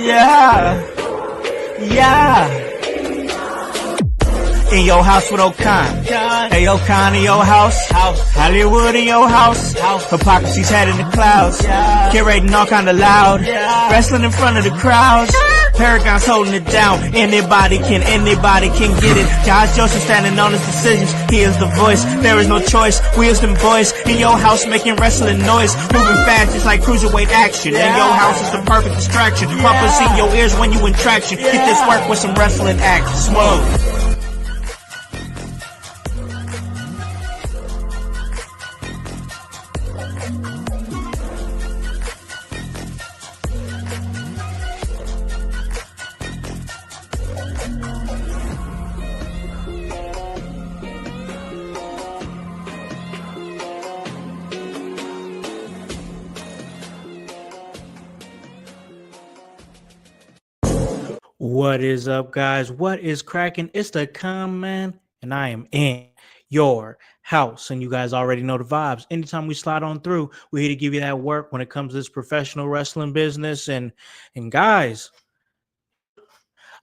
Yeah. Yeah. In your house with O'Con. Hey, O'Con in your house. Hollywood in your house. Hypocrisy's head in the clouds. Curating all kind of loud. Wrestling in front of the crowds. Paragon's holding it down. Anybody can get it. Josh Joseph standing on his decisions. He is the voice. There is no choice. Wisdom boys in your house making wrestling noise. Moving fast just like cruiserweight action. And your house is the perfect distraction. Pumpers in your ears when you in traction. Get this work with some wrestling action. Smoke. What is up, guys? What is cracking? It's the Con Man, and I am in your house. And you guys already know the vibes. Anytime we slide on through, we're here to give you that work when it comes to this professional wrestling business. And guys,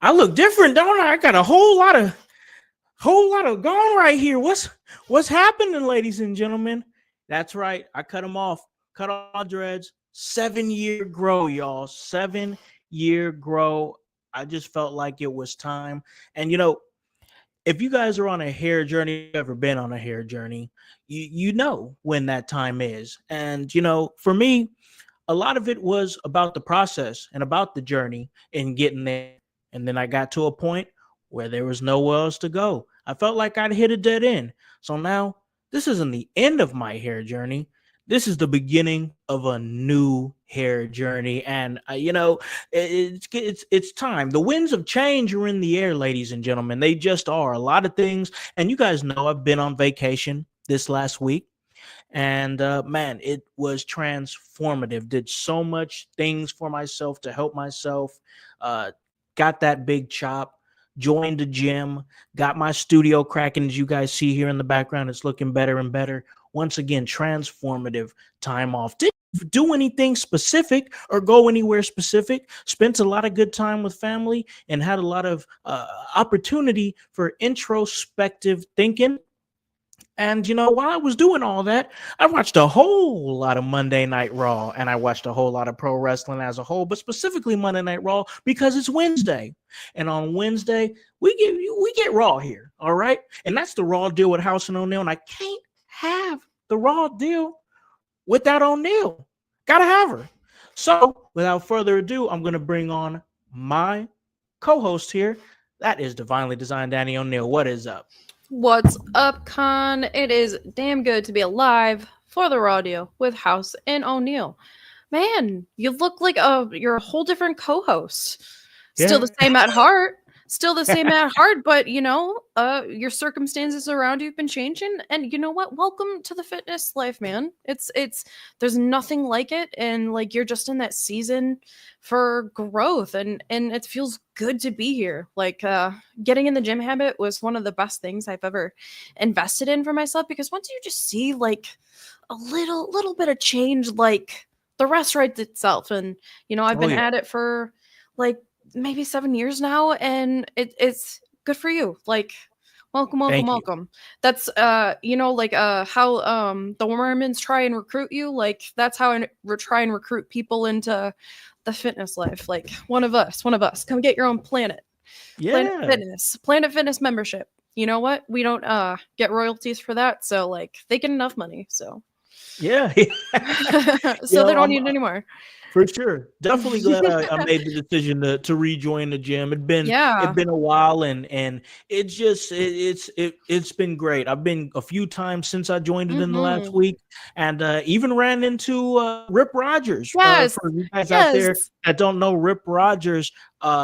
I look different, don't I? I got a whole lot of gone right here. What's happening, ladies and gentlemen? That's right. I cut them off. Cut off dreads. 7-year grow, y'all. 7-year grow. I just felt like it was time. And, you know, if you guys are on a hair journey, ever been on a hair journey, you know when that time is. And, you know, for me, a lot of it was about the process and about the journey and getting there. And then I got to a point where there was nowhere else to go. I felt like I'd hit a dead end. So now this isn't the end of my hair journey. This is the beginning of a new hair journey, and you know, it's time. The winds of change are in the air, ladies and gentlemen. They just are. A lot of things, and you guys know I've been on vacation this last week, and man, it was transformative. Did so much things for myself to help myself. Got that big chop. Joined the gym. Got my studio cracking, as you guys see here in the background. It's looking better and better. Once again, transformative time off. Didn't do anything specific or go anywhere specific. Spent a lot of good time with family and had a lot of opportunity for introspective thinking. And, you know, while I was doing all that, I watched a whole lot of Monday Night Raw, and I watched a whole lot of pro wrestling as a whole, but specifically Monday Night Raw because it's Wednesday. And on Wednesday, we get Raw here, all right? And that's the Raw deal with Howse and O'Neal, and I can't have the Raw deal without O'Neal. Gotta have her. So, without further ado, I'm going to bring on my co-host here. That is Divinely Designed Danny O'Neal. What is up? What's up, Con? It is damn good to be alive for the Raw deal with Howse and O'Neal. Man, you look like you're a whole different co-host. Still the same at heart. Still the same at heart, but you know, your circumstances around you have been changing, and you know what? Welcome to the fitness life, man. It's there's nothing like it, and like you're just in that season for growth, and it feels good to be here. Like getting in the gym habit was one of the best things I've ever invested in for myself, because once you just see like a little bit of change, like the rest writes itself. And you know, I've been at it for like maybe 7 years now, and it's good for you. Like welcome. That's you know, like how the Mormons try and recruit you, like that's how I try and recruit people into the fitness life. Like one of us, come get your own Planet Fitness membership. You know what, we don't get royalties for that, so like they get enough money, so yeah. So they don't need it anymore. For sure. Definitely glad I made the decision to rejoin the gym. It'd been a while, and it's been great. I've been a few times since I joined it in the last week, and even ran into Rip Rogers. Yes. For you guys out there that don't know Rip Rogers,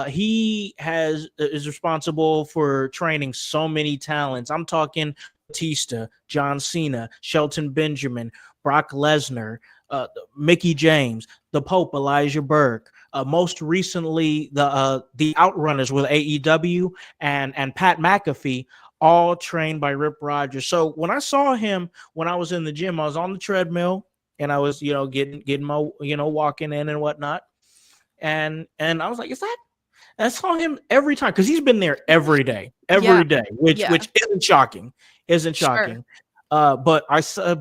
he is responsible for training so many talents. I'm talking Batista, John Cena, Shelton Benjamin, Brock Lesnar, Mickey James, the Pope, Elijah Burke, most recently the Outrunners with AEW, and Pat McAfee, all trained by Rip Rogers. So when I saw him when I was in the gym, I was on the treadmill and I was, getting my, walking in and whatnot. and I was like, is that? I saw him every time because he's been there Yeah. every day, Yeah. which isn't Sure. shocking. But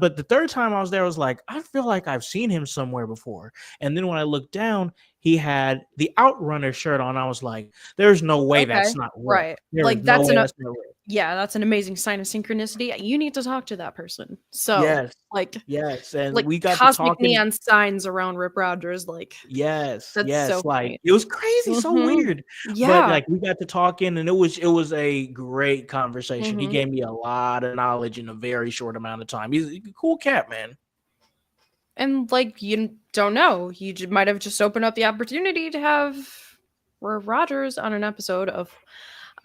but the third time I was there, I was like, I feel like I've seen him somewhere before. And then when I looked down, he had the Outrunner shirt on. I was like, there's no way Okay. that's not Rip. Right. There is Like, no that's way an that's not Rip. yeah, that's an amazing sign of synchronicity. You need to talk to that person. So, Yes, like yes, and like we got to cosmic talking. neon signs around Rip Rogers, like, Yes, that's so yes, like, funny. it was crazy, so Mhm. weird, but, Yeah. like, we got to talking, and it was a great conversation. He Mhm. gave me a lot of knowledge in a very short amount of time. He's a cool cat, man. And, like, you don't know. You might have just opened up the opportunity to have Rogers on an episode of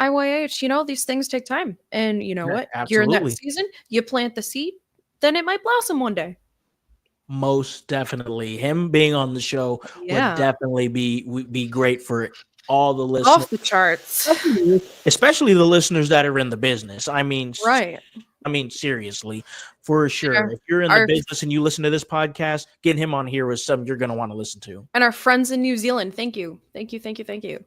IYH. These things take time. And you know Yeah, what? You're in that absolutely. season, you plant the seed, then it might blossom one day. Most definitely. Him being on the show would Yeah. definitely be great for all the listeners, Off the charts. especially the listeners that are in the business. Right. I mean, seriously, for And sure. If you're in the our business and you listen to this podcast, getting him on here is something you're gonna wanna listen to. our friends in New Zealand, thank you. Thank you, thank you, thank you.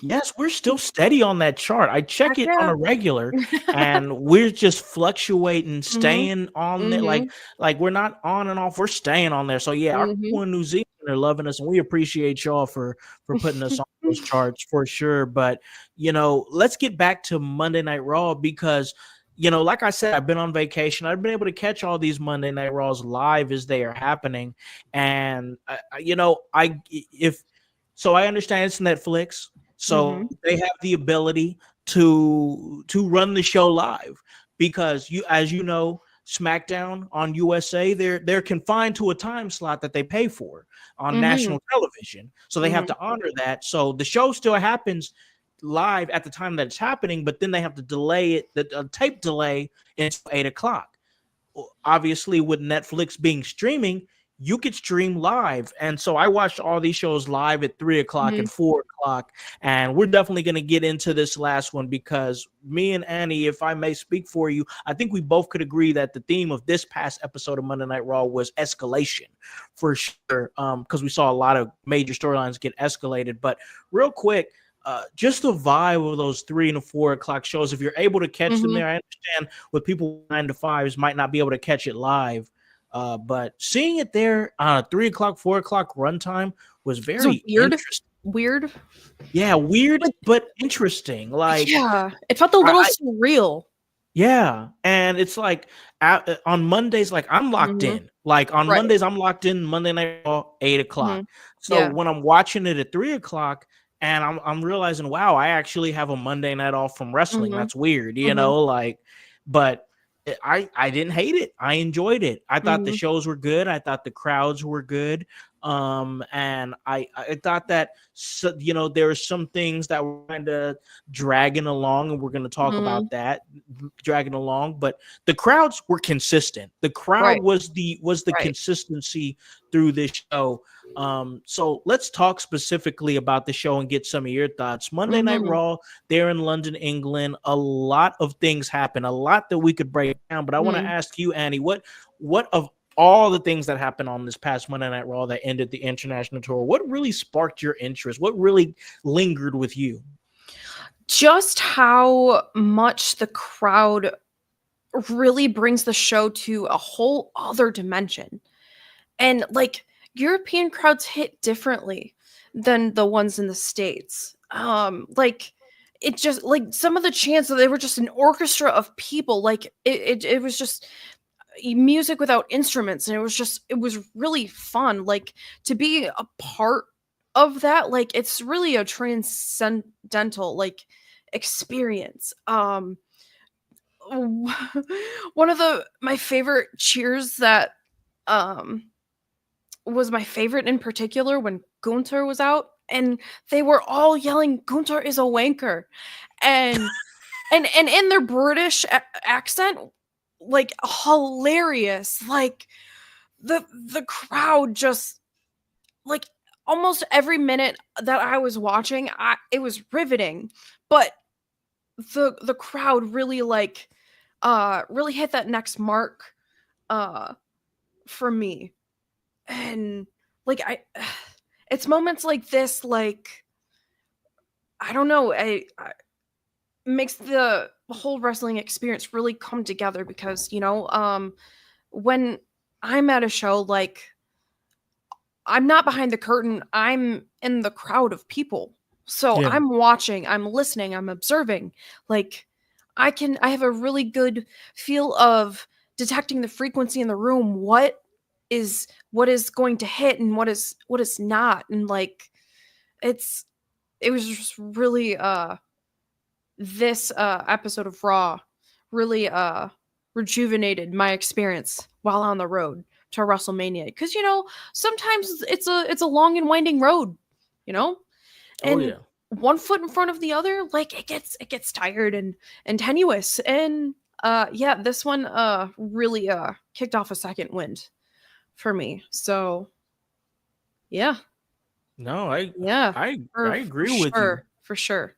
Yes, we're still steady on that chart. I check Heck it on yeah. a regular, and we're just fluctuating, Mhm. staying on there. Mhm. Like we're not on and off. We're staying on there. So yeah, our Mhm. people in New Zealand are loving us, and we appreciate y'all for putting us on those charts for sure. But let's get back to Monday Night Raw because like I said, I've been on vacation. I've been able to catch all these Monday Night Raws live as they are happening, and I if so I understand it's Netflix, so Mhm. they have the ability to run the show live because as you know, SmackDown on USA, they're confined to a time slot that they pay for on Mhm. national television. So they have Mhm. to honor that. So the show still happens live at the time that it's happening, but then they have to delay it, the tape delay until 8 o'clock. Obviously with Netflix being streaming, you could stream live. And so I watched all these shows live at 3 o'clock Mhm. and 4 o'clock. And we're definitely going to get into this last one because me and Annie, if I may speak for you, I think we both could agree that the theme of this past episode of Monday Night Raw was escalation for sure. Because we saw a lot of major storylines get escalated. But real quick, just the vibe of those 3 and 4 o'clock shows. If you're able to catch them Mhm. there, I understand with people 9 to 5s might not be able to catch it live. But seeing it there on a 3 o'clock, 4 o'clock runtime was So very weird. interesting. Weird. Yeah, weird Like, but interesting. Like yeah, it felt a little I surreal. yeah, and it's like on Mondays, like I'm locked Mhm. in. Like on Right. Mondays, I'm locked in Monday Night Raw 8 o'clock. Mhm. So Yeah. when I'm watching it at 3 o'clock, and I'm realizing, wow, I actually have a Monday night off from wrestling. Mhm. That's weird, Mhm. Like, but I didn't hate it. I enjoyed it. I thought the Mhm. shows were good. I thought the crowds were good. And I thought that there were some things that were kind of dragging along, and we're going to talk Mhm. about that dragging along. But the crowds were consistent. The crowd Right. was the Right. consistency through this show. So let's talk specifically about the show and get some of your thoughts. Monday Night Mhm. Raw, there in London, England, a lot of things happen, a lot that we could break down. But I want to Mhm. ask you, Annie, what of all the things that happened on this past Monday Night Raw that ended the international tour, what really sparked your interest? What really lingered with you? Just how much the crowd really brings the show to a whole other dimension. And, like, European crowds hit differently than the ones in the States. Like, it just like, some of the chants, they were just an orchestra of people, like, it was just music without instruments, and it was really fun, like, to be a part of that, like, it's really a transcendental, like, experience. One of the my favorite cheers that, um was my favorite in particular when Gunther was out, and they were all yelling, "Gunther is a wanker," and and in their British accent, like, hilarious, like, the crowd just like, almost every minute that I was watching, it was riveting, but the crowd really, like, really hit that next mark, uh, for me, and, like, I it's moments like this, like, I don't know, I makes the whole wrestling experience really come together because, when I'm at a show, like, I'm not behind the curtain, I'm in the crowd of people. So Yeah. I'm watching, I'm listening, I'm observing. Like, I have a really good feel of detecting the frequency in the room, what is going to hit and what is not. And like, it's it was just really this episode of Raw really rejuvenated my experience while on the road to WrestleMania, because sometimes it's a long and winding road, you know, Oh and yeah. one foot in front of the other, like, it gets tired and tenuous. And yeah, this one really kicked off a second wind for me. So yeah, No, I yeah, I for I for agree with you. sure, for sure.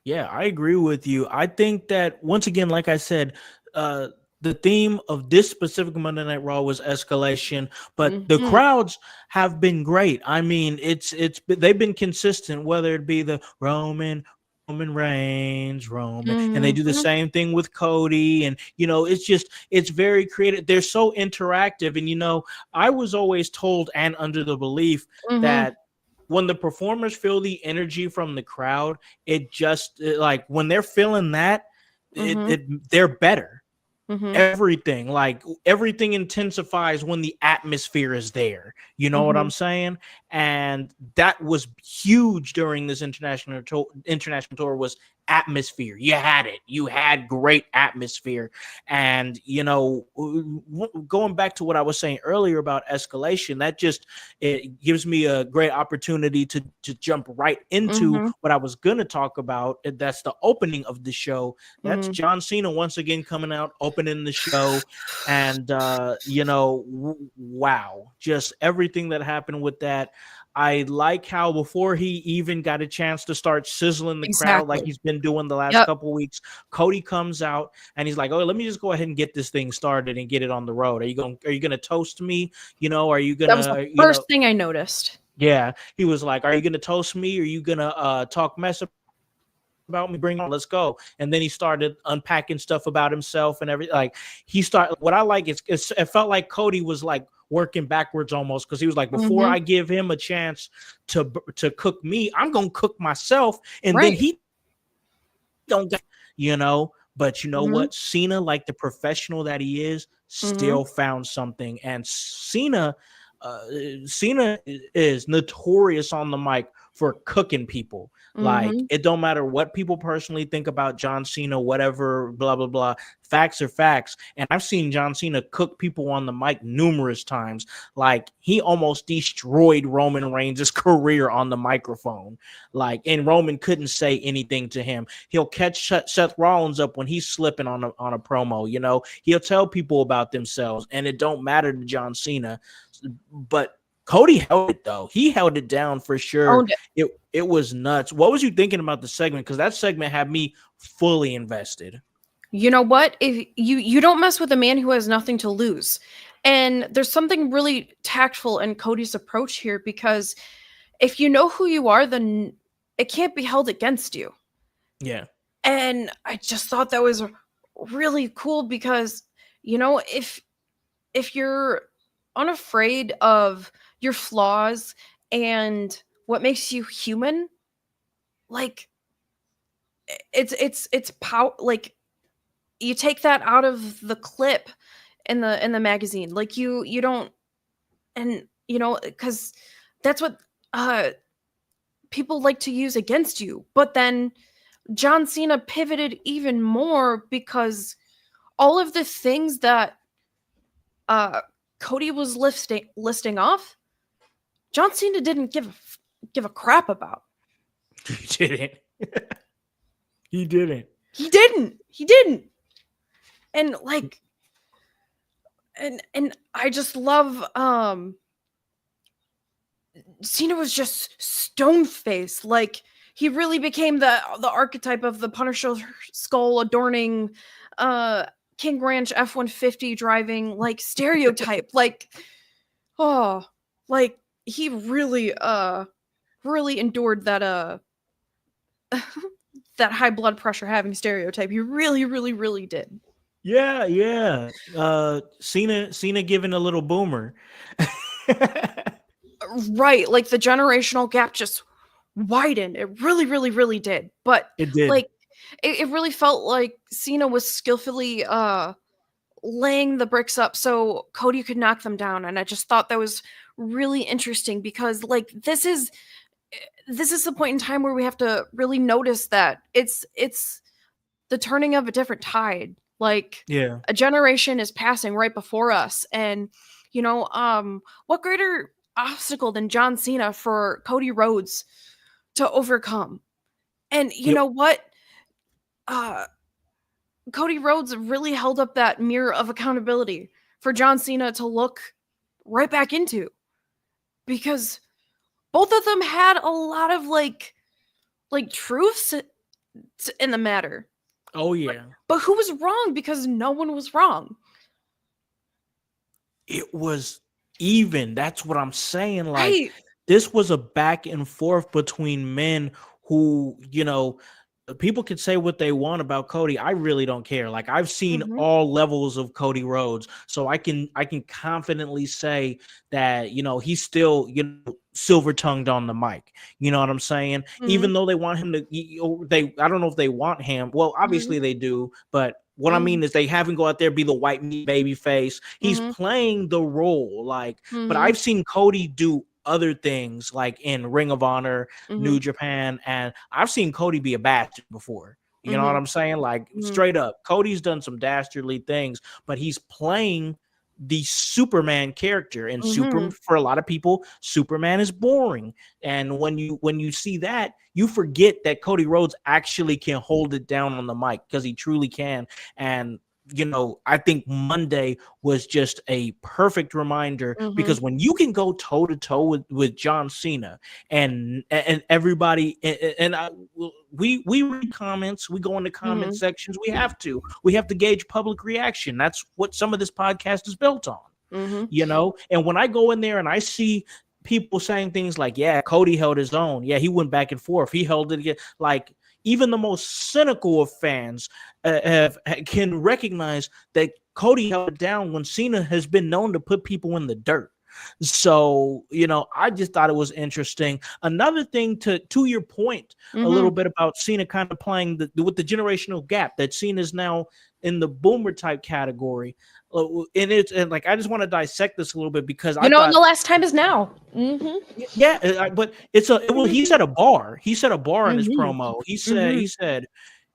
Yeah, I agree with you. I think that once again, like I said, uh, the theme of this specific Monday Night Raw was escalation, but the Mhm. crowds have been great. I mean, they've been consistent, whether it be the Roman Reigns, Roman, and they do the Mhm. same thing with Cody, and it's very creative. They're so interactive, and I was always told and under the belief Mhm. that when the performers feel the energy from the crowd, like when they're feeling that, Mhm. they're better. Mhm. Everything intensifies when the atmosphere is there. You know what I'm Mhm. saying? And that was huge during this international tour was atmosphere. You had it. You had great atmosphere. And going back to what I was saying earlier about escalation, that just it gives me a great opportunity to jump right into Mhm. what I was going to talk about. That's the opening of the show. That's Mhm. John Cena once again coming out, opening the show, and wow, just everything that happened with that. I like how before he even got a chance to start sizzling the crowd like Exactly. he's been doing the last Yep. couple weeks, Cody comes out and he's like, "Oh, let me just go ahead and get this thing started and get it on the road. Are you gonna toast me? Are you That was the gonna first thing I noticed. yeah?" He was like, "Are you gonna toast me? Are you gonna talk mess about me? Bring it on. Let's go." And then he started unpacking stuff about himself and everything. Like he started. What I like is it felt like Cody was like working backwards almost because he was like, before I Mhm. give him a chance to cook me, I'm gonna cook myself, and then Right. he don't got But you know what? Cena, Mhm. like the professional that he is, still found Mhm. something. And Cena is notorious on the mic for cooking people. Like Mhm. it don't matter what people personally think about John Cena, whatever, blah blah blah. Facts are facts, and I've seen John Cena cook people on the mic numerous times. Like he almost destroyed Roman Reigns' career on the microphone. Like, and Roman couldn't say anything to him. He'll catch Seth Rollins up when he's slipping on a promo. He'll tell people about themselves, and it don't matter to John Cena. But Cody held it though. He held it down for sure. Owned it. It was nuts. What was you thinking about the segment? Because that segment had me fully invested. You know what? If you don't mess with a man who has nothing to lose. And there's something really tactful in Cody's approach here, because if you know who you are, then it can't be held against you. Yeah. And I just thought that was really cool because, if you're unafraid of your flaws and what makes you human, like, it's power. Like, you take that out of the clip in the magazine, like, you don't. And because that's what uh people like to use against you. But then John Cena pivoted even more, because all of the things that uh Cody was listing off, John Cena didn't give a crap about. He didn't. He didn't. He didn't. And like, and I just love, Cena was just stone faced. Like, he really became the archetype of the Punisher skull adorning, uh, King Ranch F-150 driving, like, stereotype. Like, oh, like, he really endured that that high blood pressure having stereotype. He really did. Yeah, yeah. Cena giving a little boomer. Right, like the generational gap just widened. It really did. But It did. like it really felt like Cena was skillfully laying the bricks up so Cody could knock them down, and I just thought that was really interesting because like this is the point in time where we have to really notice that it's the turning of a different tide. Like Yeah. a generation is passing right before us, and what greater obstacle than John Cena for Cody Rhodes to overcome? And you Yep. know what? Uh Cody Rhodes really held up that mirror of accountability for John Cena to look right back into, because both of them had a lot of truths in the matter. Oh But yeah. but who was wrong? Because no one was wrong. It was even. That's what I'm saying. Like, Right. this was a back and forth between men who, people can say what they want about Cody. I really don't care. Like, I've seen Mhm. all levels of Cody Rhodes, so I can confidently say that he's still silver tongued on the mic. You know what I'm saying? Even Mhm. though they want him to, they I don't know if they want him. Well, Mhm. obviously they do, but what I mean Mhm. is they have him go out there be the white meat baby face. He's Mhm. playing the role, like. But Mhm. I've seen Cody do other things like in Ring of Honor, New Mhm. Japan, and I've seen Cody be a bastard before. You know what Mhm. I'm saying? Like, Mhm. straight up, Cody's done some dastardly things, but he's playing the Superman character. And Super, Mhm. for a lot of people, Superman is boring. And when you see that, you forget that Cody Rhodes actually can hold it down on the mic, because he truly can. And I think Monday was just a perfect reminder, Mhm. because when you can go toe to toe with John Cena, and everybody, we read comments, we go into comment Mhm. sections, we have to gauge public reaction. That's what some of this podcast is built on. Mhm. And when I go in there and I see people saying things like, yeah, Cody held his own, yeah, he went back and forth, he held it again, like, even the most cynical of fans can recognize that Cody held it down when Cena has been known to put people in the dirt. So, I just thought it was interesting. Another thing, to your point a little Mhm. bit about Cena kind of playing with the generational gap, that Cena is now in the boomer type category. And like, I just want to dissect this a little bit, because I And thought, the last time is now. Mhm. yeah, but he set a bar. He set a bar in his Mhm. promo. He said,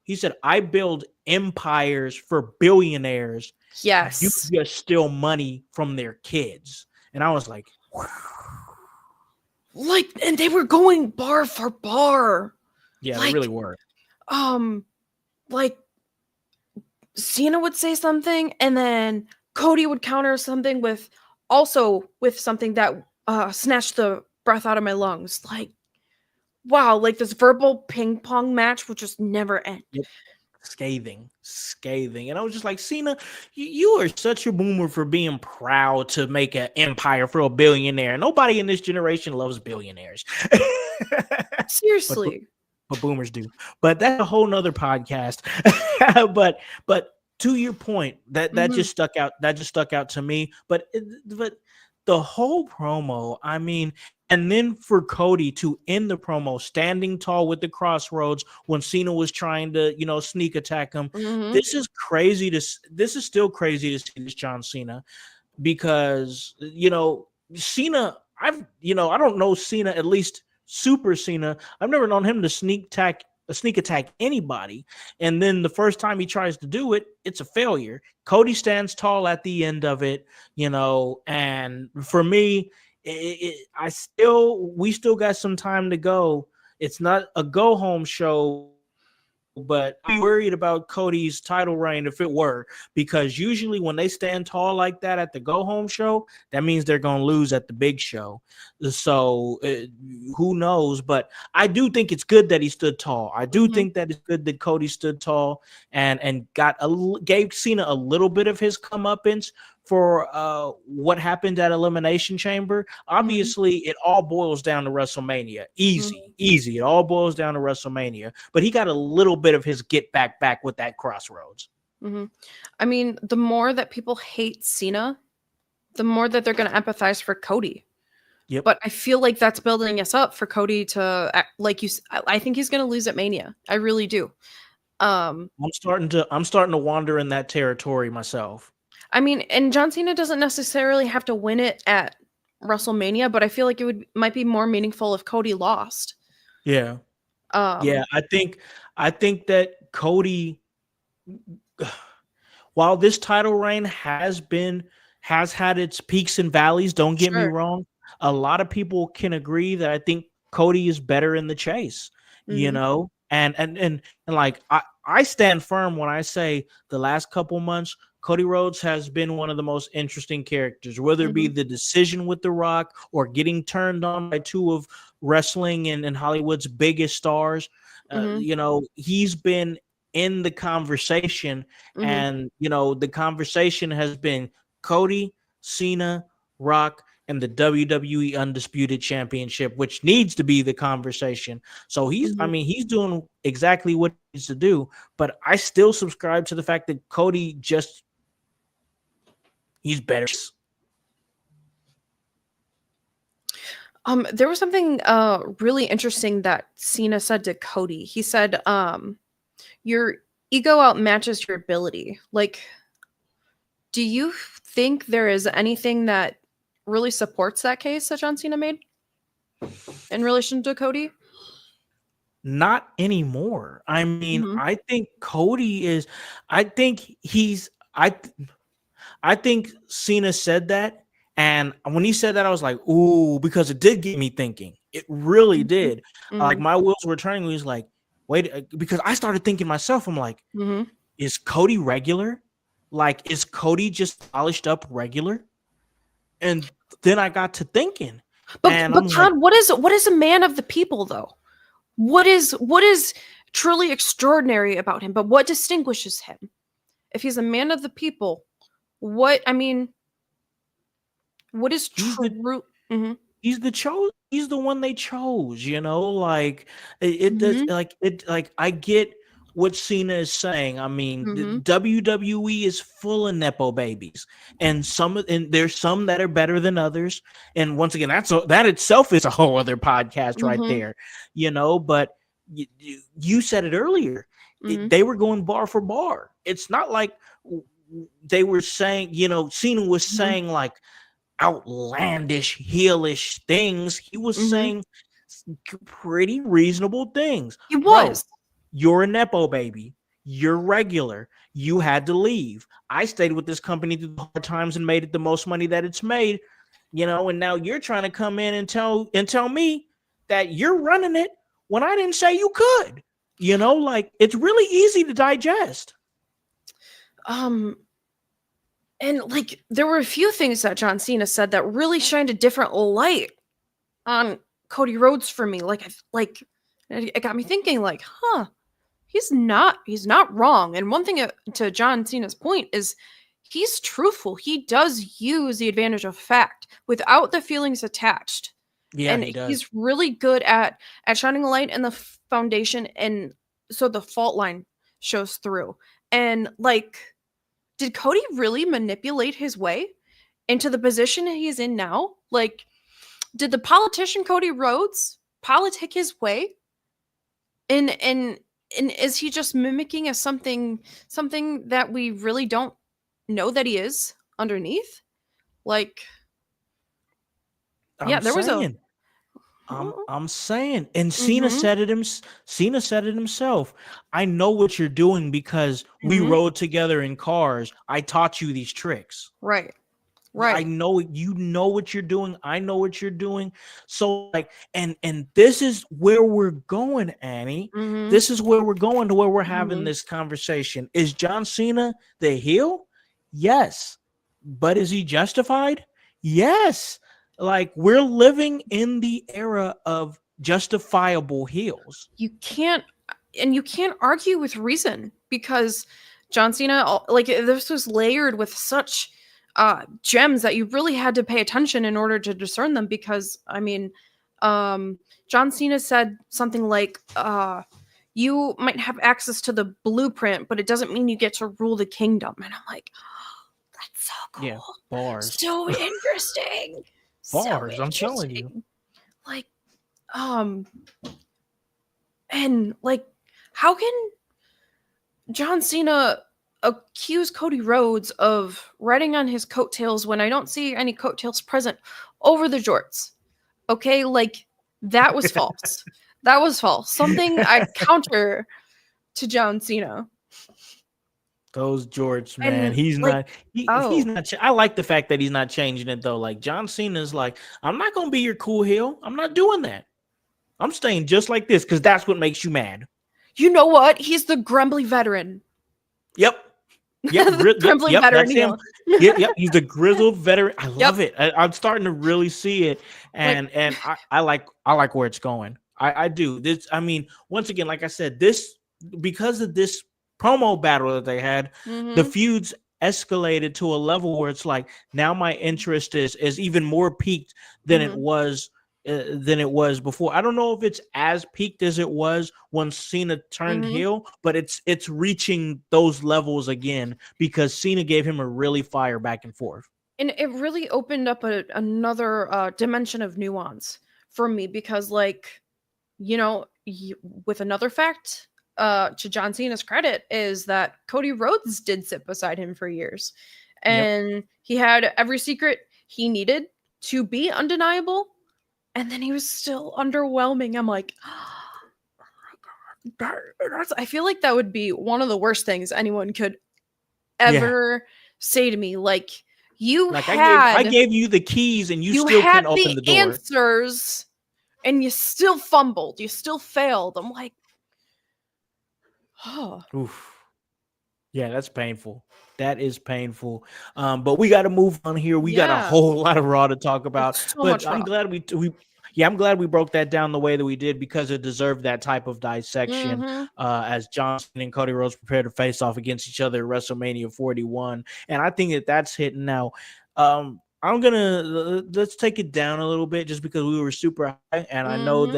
Mhm. I build empires for billionaires. You Yes. just steal money from their kids. And I was like, Like, and they were going bar for bar. yeah, they really Like, were. um, like Cena would say something, and then Cody would counter something with something that snatched the breath out of my lungs. Like, wow, like this verbal ping pong match would just never end. Yep. Scathing. And I was just like, Cena, you are such a boomer for being proud to make an empire for a billionaire. Nobody in this generation loves billionaires. but Seriously. but boomers do. But that's a whole nother podcast. but to your point, that Mhm. just stuck out. That just stuck out to me. But the whole promo, I mean, and then for Cody to end the promo standing tall with the crossroads when Cena was trying to, sneak attack him. Mhm. This is still crazy to see this John Cena, because Cena, I don't know Cena, at least Super Cena. I've never known him to sneak attack anybody. And then the first time he tries to do it, it's a failure. Cody stands tall at the end of it, and for me, we still got some time to go. It's not a go home show, but I'd be worried about Cody's title reign if it were, because usually when they stand tall like that at the go home show, that means they're going to lose at the big show. So who knows? But I do think it's good that he stood tall. I do Mhm. think that it's good that Cody stood tall and gave Cena a little bit of his comeuppance for what happened at Elimination Chamber. Mhm. Obviously, it all boils down to WrestleMania. Easy, Mhm. easy. It all boils down to WrestleMania. But he got a little bit of his get back with that Crossroads. Mhm. I mean, the more that people hate Cena, the more that they're going to empathize for Cody. Yep. But I feel like that's building us up for Cody to like I think he's going to lose at Mania. I really do. Um I'm starting to wander in that territory myself. I mean, and John Cena doesn't necessarily have to win it at WrestleMania, but I feel like it would might be more meaningful if Cody lost. Yeah. Yeah, Um I think that Cody, while this title reign has had its peaks and valleys, don't get me sure. wrong, a lot of people can agree that I think Cody is better in the chase, Mhm. and like I stand firm when I say the last couple months Cody Rhodes has been one of the most interesting characters, whether it be Mhm. the decision with The Rock or getting turned on by two of wrestling and Hollywood's biggest stars. Mhm. He's been in the conversation, Mhm. and the conversation has been Cody, Cena, Rock, and the WWE Undisputed Championship, which needs to be the conversation. So I Mhm. mean, he's doing exactly what he needs to do, but I still subscribe to the fact that Cody he's better. There was something really interesting that Cena said to Cody. He said, your ego outmatches your ability. Like, do you think there is anything that really supports that case that John Cena made in relation to Cody? Not anymore. I mean, Mhm. I think he's, I think Cena said that, and when he said that, I was like, "Ooh," because it did get me thinking. It really Mhm. did. Like Mhm. my wheels were turning. He was like, "Wait," because I started thinking myself. I'm like, Mhm. "Is Cody regular? Like, is Cody just polished up regular?" And then I got to thinking, and But I'm like, Todd, what is a man of the people though? What is truly extraordinary about him? But what distinguishes him? If he's a man of the people, what I mean, what is he's the true? Mhm. he's the one they chose, like it does, Mhm. like I get what Cena is saying. I mean, the Mhm. WWE is full of nepo babies, and there's some that are better than others. And once again, that itself is a whole other podcast right Mhm. there, but you said it earlier. Mhm. They were going bar for bar. It's not like they were saying, Cena was Mhm. saying like outlandish, heelish things. He was Mhm. saying pretty reasonable things. He Bro, was. you're a Nepo baby. You're regular. You had to leave. I stayed with this company through the hard times and made it the most money that it's made, and now you're trying to come in and tell me that you're running it when I didn't say you could. Like it's really easy to digest. Um, and like there were a few things that John Cena said that really shined a different light on Cody Rhodes for me. It got me thinking, like, huh, he's not wrong. And one thing to John Cena's point is he's truthful. He does use the advantage of fact without the feelings attached. Yeah, And he does. he's really good at shining a light in the foundation, and so the fault line shows through. And like, did Cody really manipulate his way into the position he's in now? Like, did the politician Cody Rhodes politic his way? And is he just mimicking a something that we really don't know that he is underneath? Like, yeah, I'm there was a saying. I'm saying, and mhm, Cena said it himself. I know what you're doing because we mhm, rode together in cars. I taught you these tricks. right, I right, know you know what you're doing. I know what you're doing. So like, and this is where we're going, Annie. mhm, This is where we're going to where we're having mhm. this conversation. Is John Cena the heel? Yes. But is he justified? Yes. Like we're living in the era of justifiable heels. You can't, and you can't argue with reason because John Cena, like, this was layered with such gems that you really had to pay attention in order to discern them. Because I mean, John Cena said something like, "You might have access to the blueprint, but it doesn't mean you get to rule the kingdom." And I'm like, that's so Yeah, cool, bars. so interesting, so Bars, I'm telling you. interesting. Like, um, and like, how can John Cena accuse Cody Rhodes of riding on his coattails when I don't see any coattails present over the jorts? Okay, like, that was false. That was false. Something I counter to John Cena. Those jorts, man. And He's like, not. He's oh, not. I like the fact that he's not changing it though. Like John Cena's like, I'm not gonna be your cool heel. I'm not doing that. I'm staying just like this because that's what makes you mad. you know what? He's the grumbly veteran. Yep. Yep. The grumbly Yep. veteran That's him. heel. Yep. Yep. He's a grizzled veteran. I Yep. love it. I'm starting to really see it, Like, and I like where it's going. I do. This. I mean, once again, like I said, this because of this promo battle that they had, the mm-hmm, feuds escalated to a level where it's like now my interest is even more peaked than it mm-hmm, was before. I don't know if it's as peaked as it was when Cena turned mm-hmm. heel, but it's reaching those levels again because Cena gave him a really fire back and forth. And it really opened up another dimension of nuance for me because, like, you know, with another fact, to John Cena's credit, is that Cody Rhodes did sit beside him for years, Yep. and he had every secret he needed to be undeniable, and then he was still underwhelming. I'm like, I feel like that would be one of the worst things anyone could Yeah. ever say to me. Like, you Like I had gave you the keys and you you still had couldn't open the the door. answers and you still fumbled. You still failed. I'm like, oh, Oof. Yeah, that's painful. That is painful. But we got to move on here. We got a yeah. whole lot of Raw to talk about. It's so But much I'm raw. glad I'm glad we broke that down the way that we did because it deserved that type of dissection. Mm-hmm. As Johnson and Cody Rhodes prepare to face off against each other at WrestleMania 41, and I think that that's hitting now. I'm gonna let's take it down a little bit just because we were super high, and I know Mm-hmm.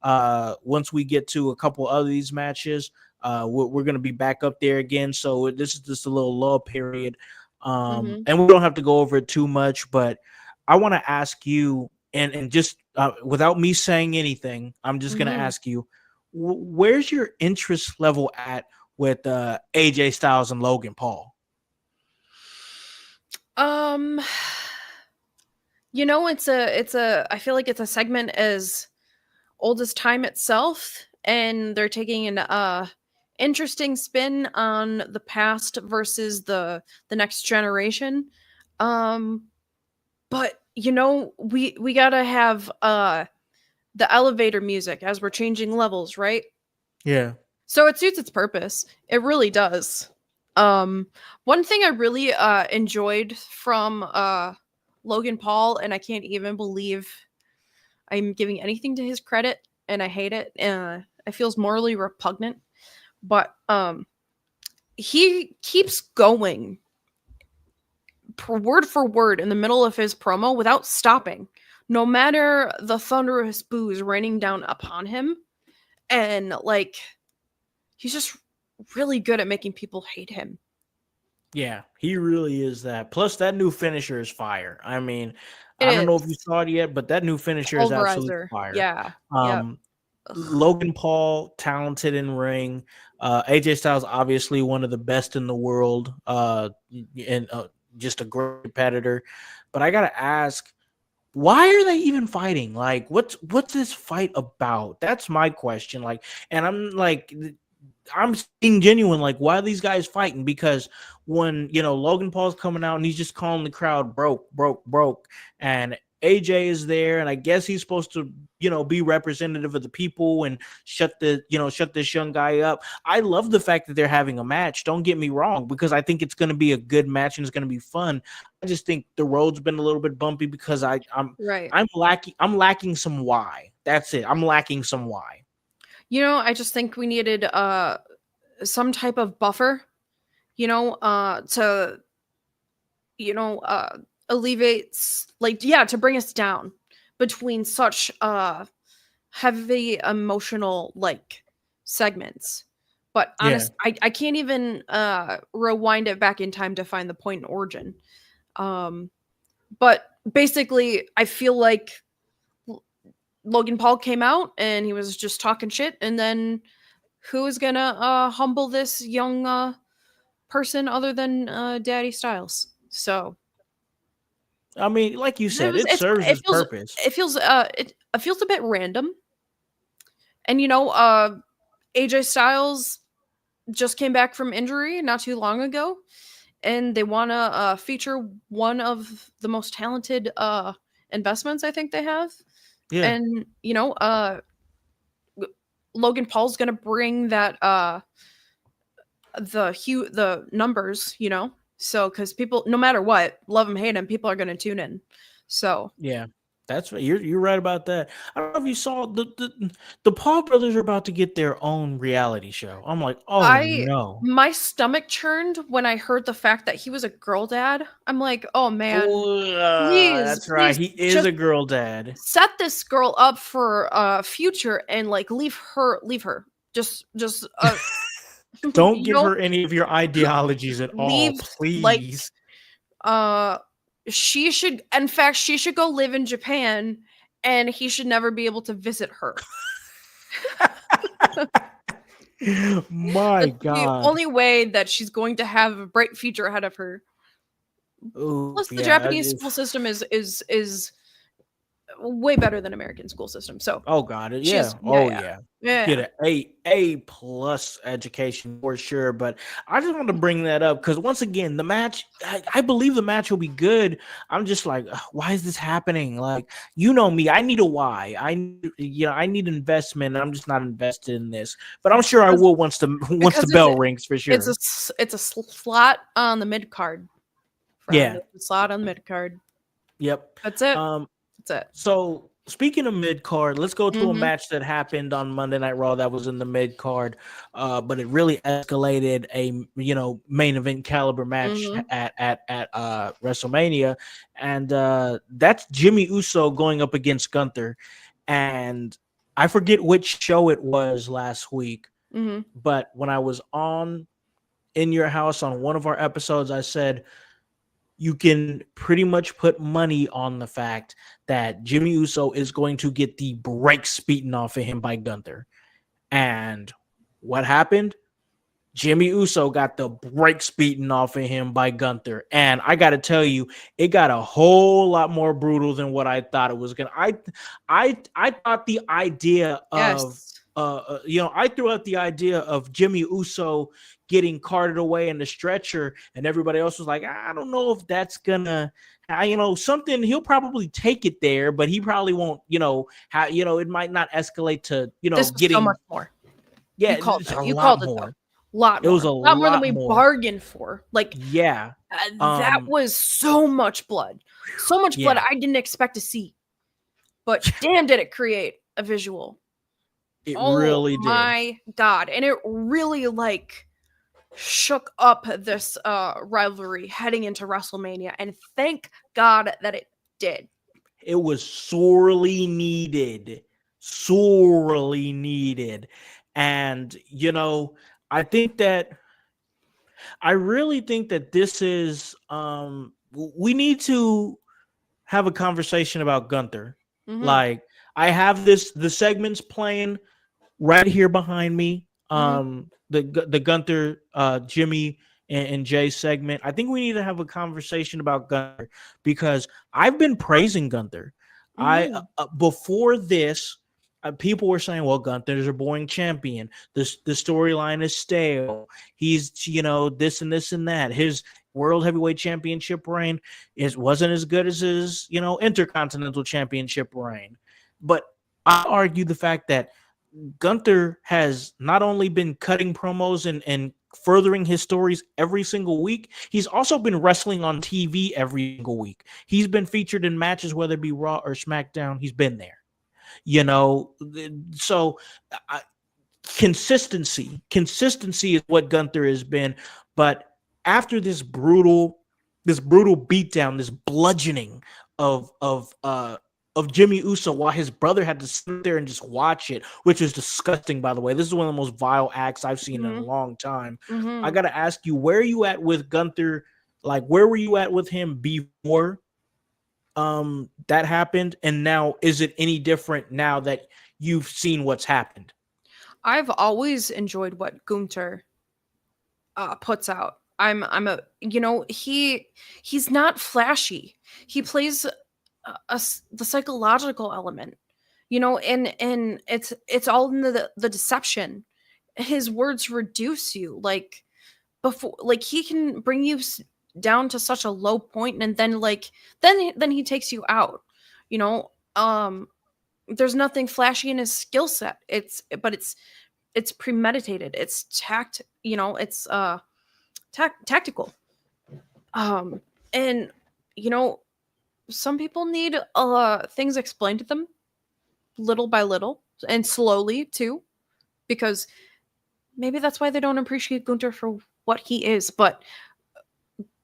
that once we get to a couple of these matches we're going to be back up there again. So this is just a little lull period. Mm-hmm. And we don't have to go over it too much, but I want to ask you, and just without me saying anything, I'm just going to Mm-hmm. ask you, where's your interest level at with AJ Styles and Logan Paul? Um, it's a I feel like it's a segment as old as time itself, and they're taking an interesting spin on the past versus the next generation. Um, but we gotta have the elevator music as we're changing levels, right? Yeah. So it suits its purpose. It really does. Um, One thing I really enjoyed from Logan Paul, and I can't even believe I'm giving anything to his credit, and I hate it. It feels morally repugnant, but he keeps going word for word in the middle of his promo without stopping, no matter the thunderous boos raining down upon him. And like, he's just really good at making people hate him. Yeah, he really is that. Plus, that new finisher is fire. I mean, It I don't know if you is. saw it yet, but that new finisher is absolute Pulverizer. fire. Yeah. Yep. Um, Ugh. Logan Paul, talented in ring. AJ Styles, obviously one of the best in the world, and just a great competitor. But I gotta ask, why are they even fighting? Like, what's this fight about? That's my question. Like, and I'm being genuine. Like, why are these guys fighting? Because when Logan Paul's coming out and he's just calling the crowd broke, broke, broke, and AJ is there, and I guess he's supposed to be representative of the people and shut this young guy up. I love the fact that they're having a match. Don't get me wrong, because I think it's going to be a good match and it's going to be fun. I just think the road's been a little bit bumpy because Right. I'm lacking some why. That's it. I'm lacking some why. I just think we needed some type of buffer, to you know, alleviates, like, yeah, to bring us down between such heavy emotional like segments. But Yeah. honest, I can't even rewind it back in time to find the point in origin. Um, but basically, I feel like Logan Paul came out and he was just talking shit, and then who is gonna humble this young person other than Daddy Styles? So I mean, like you it said, was it serves it its feels purpose. it feels a bit random. And AJ Styles just came back from injury not too long ago, and they want to feature one of the most talented investments I think they have. Yeah. And Logan Paul's gonna bring that the numbers, so because people, no matter what, love him, hate him, people are gonna tune in. So Yeah, that's what you're right about that. I don't know if you saw the Paul brothers are about to get their own reality show. I'm like, oh I no. my stomach churned when I heard the fact that he was a girl dad. I'm like, oh man, Oh, please, that's right. please, He is just a girl dad. set this girl up for future, and like leave her, just Don't you give know her any of your ideologies at all, leave, like, please. uh she should, in fact, she should go live in Japan, and he should never be able to visit her. My That's the God. only way that she's going to have a bright future ahead of her. Oh Plus the yeah. Japanese school system is way better than American school system. So Oh God, yeah. she's, yeah, Oh yeah. yeah. Yeah. Get an A plus education for sure. But I just want to bring that up because once again, the match. I believe the match will be good. I'm just like, "Ugh, why is this happening? Like, you know me, I need a why. I need investment. And I'm just not invested in this. But I'm sure I Because will once the because it's bell rings for sure. it's a slot on the mid card, friend. Yeah. It's a slot on the mid card. Yep. That's it. Um. That's it. So speaking of mid card, let's go to a Mhm. match that happened on Monday Night Raw that was in the mid card, but it really escalated a main event caliber match Mhm. at WrestleMania, and that's Jimmy Uso going up against Gunther, and I forget which show it was last week, Mhm. but when I was on In Your House on one of our episodes, I said you can pretty much put money on the fact that Jimmy Uso is going to get the brakes beaten off of him by Gunther. And what happened? Jimmy Uso got the brakes beaten off of him by Gunther. And I got to tell you, it got a whole lot more brutal than what I thought it was going to. I thought the idea of Yes. I threw out the idea of Jimmy Uso getting carted away in the stretcher, and everybody else was like, I don't know if that's gonna, something. He'll probably take it there, but he probably won't. It might not escalate to This was so getting. much more. Yeah, You called it's it. a You lot called it though. more. Lot It was more. a Lot more than lot we more. bargained for. Like, Yeah. that was so much blood. So much blood Yeah. I didn't expect to see. But damn, did it create a visual. It Oh really did. my god. And it really, like, shook up this rivalry heading into WrestleMania, and thank God that it did. It was sorely needed. Sorely needed. And I think that I really think that this is we need to have a conversation about Gunther. Mhm. Like I have the segments playing right here behind me. Mhm. The Gunther, Jimmy, and Jay segment. I think we need to have a conversation about Gunther because I've been praising Gunther. I Mhm. Before this, people were saying, "Well, Gunther's a boring champion. The storyline is stale. He's this and this and that. His World Heavyweight Championship reign wasn't as good as his Intercontinental Championship reign." But I argue the fact that Gunther has not only been cutting promos and furthering his stories every single week, he's also been wrestling on TV every single week. He's been featured in matches, whether it be Raw or SmackDown. He's been there. You know, so I, consistency is what Gunther has been. But after this brutal this brutal beatdown, this bludgeoning of of uh of Jimmy Uso while his brother had to sit there and just watch it, which is disgusting, by the way. This is one of the most vile acts I've seen in a Mhm. long time. I Mhm. gotta ask you, where are you at with Gunther? Like, where were you at with him before that happened? And now is it any different now that you've seen what's happened? I've always enjoyed what Gunther puts out. I'm a you know he's not flashy. He plays the psychological element, and it's all in the deception. His words reduce you, like before, like he can bring you down to such a low point, and then then he takes you out. You know, there's nothing flashy in his skill set. It's premeditated. It's it's tactical. Um, and you know, some people need things explained to them little by little and slowly too, because maybe that's why they don't appreciate Gunther for what he is. But